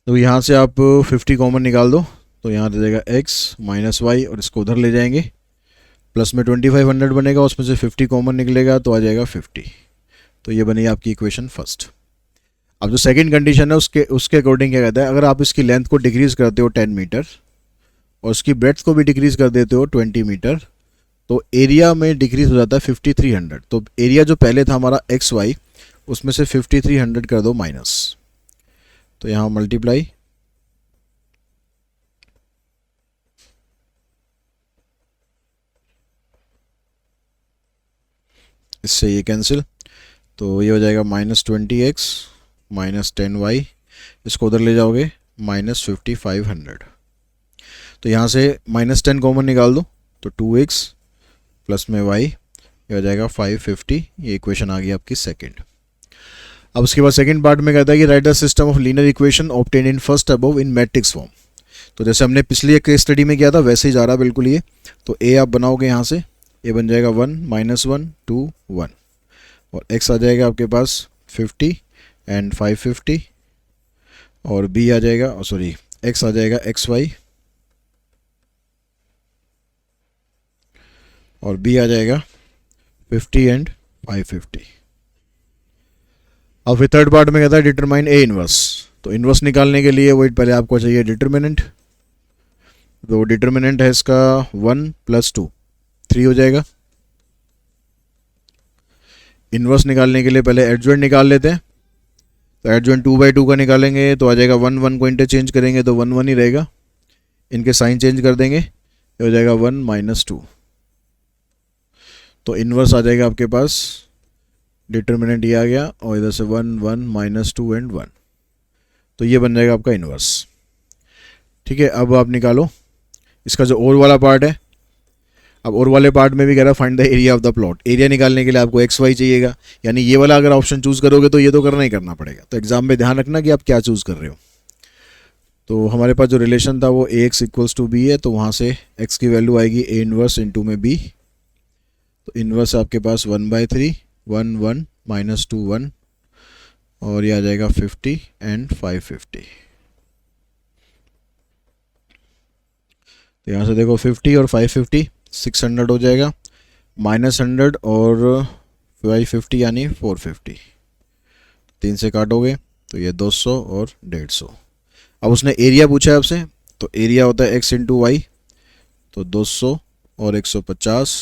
तो यहाँ से आप 50 कॉमन निकाल दो, तो यहाँ रह जाएगा x माइनस वाई और इसको उधर ले जाएंगे, प्लस में 2500 बनेगा, उसमें से 50 कॉमन निकलेगा तो आ जाएगा 50। तो ये बनी आपकी इक्वेशन फर्स्ट। अब जो सेकंड कंडीशन है उसके अकॉर्डिंग क्या कहता है, अगर आप इसकी लेंथ को डिक्रीज करते हो 10 मीटर और उसकी ब्रेड्थ को भी डिक्रीज कर देते हो 20 मीटर, तो एरिया में डिक्रीज हो जाता है 5300। तो एरिया जो पहले था हमारा एक्स वाई, उसमें से 5300 कर दो माइनस, तो यहाँ मल्टीप्लाई, इससे ये कैंसिल, तो ये हो जाएगा माइनस 20x माइनस 10y, इसको उधर ले जाओगे माइनस 5500। तो यहाँ से माइनस 10 कॉमन निकाल दो, तो 2x प्लस में y, ये हो जाएगा 550। ये इक्वेशन आ गई आपकी सेकंड। अब उसके बाद सेकंड पार्ट में कहता है कि right the system of linear equation obtain in first above in matrix form. तो जैसे हमने पिछली एक केस स्टडी में किया था वैसे ही जा रहा बिल्कुल ये। तो a आप बनाओगे यहाँ से, a बन जाएगा 1 माइनस 1 2 1, और x आ जाएगा आपके पास 50 एंड 550, और b आ जाएगा, सॉरी x आ जाएगा xy और b आ जाएगा 50 एंड 550। अब फिर थर्ड पार्ट में कहता है डिटरमाइन ए इनवर्स। तो इनवर्स निकालने के लिए वही पहले आपको चाहिए डिटर्मिनेंट। तो डिटर्मिनेंट है इसका 1 प्लस 2 3 हो जाएगा। इनवर्स निकालने के लिए पहले एडजॉइंट निकाल लेते हैं। तो एडजॉइंट 2/2 का निकालेंगे तो आ जाएगा 1 1 को इंटरचेंज करेंगे तो 1 1 ही रहेगा, इनके साइन चेंज कर देंगे, ये हो जाएगा 1 माइनस 2। तो इनवर्स आ जाएगा आपके पास, डिटर्मिनेंट ये आ गया और इधर से 1 1 माइनस 2 एंड 1, तो ये बन जाएगा आपका इनवर्स। ठीक है, अब आप निकालो इसका जो और वाला पार्ट है। अब और वाले पार्ट में भी कह रहा है find the area of the plot. Area निकालने के लिए आपको एक्स वाई चाहिएगा, यानी ये वाला अगर ऑप्शन चूज करोगे तो ये तो करना ही करना पड़ेगा। तो एग्जाम में ध्यान रखना कि आप क्या चूज कर रहे हो। तो हमारे पास जो रिलेशन था वो ए एक्स इक्वल्स टू बी है, तो वहाँ से एक्स की वैल्यू आएगी ए इनवर्स इंटू में बी। तो इनवर्स आपके पास 1/3 1 1 माइनस 2 1, और ये आ जाएगा 50 एंड 550। तो यहाँ से देखो 50 और 550 600 हो जाएगा, माइनस 100 और 550 यानी 450, 3 से काटोगे तो ये 200 और 150। अब उसने एरिया पूछा है आपसे, तो एरिया होता है x इंटू वाई, तो 200 और 150,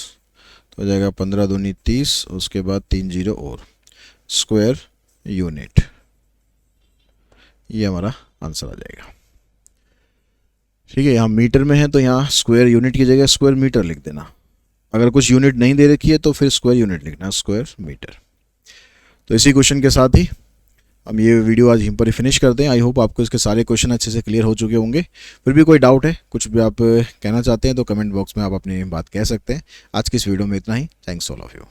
तो हो जाएगा 15 दूनी 30, उसके बाद 3 0 और स्क्वायर यूनिट। ये हमारा आंसर आ जाएगा। ठीक है, यहाँ मीटर में है तो यहाँ स्क्वायर यूनिट की जगह स्क्वायर मीटर लिख देना। अगर कुछ यूनिट नहीं दे रखी है तो फिर स्क्वायर यूनिट लिखना, स्क्वायर मीटर। तो इसी क्वेश्चन के साथ ही हम ये वीडियो आज यहीं पर ही फिनिश करते हैं। आई होप आपको इसके सारे क्वेश्चन अच्छे से क्लियर हो चुके होंगे। फिर भी कोई डाउट है, कुछ भी आप कहना चाहते हैं तो कमेंट बॉक्स में आप अपनी बात कह सकते हैं। आज की इस वीडियो में इतना ही। Thanks all of you.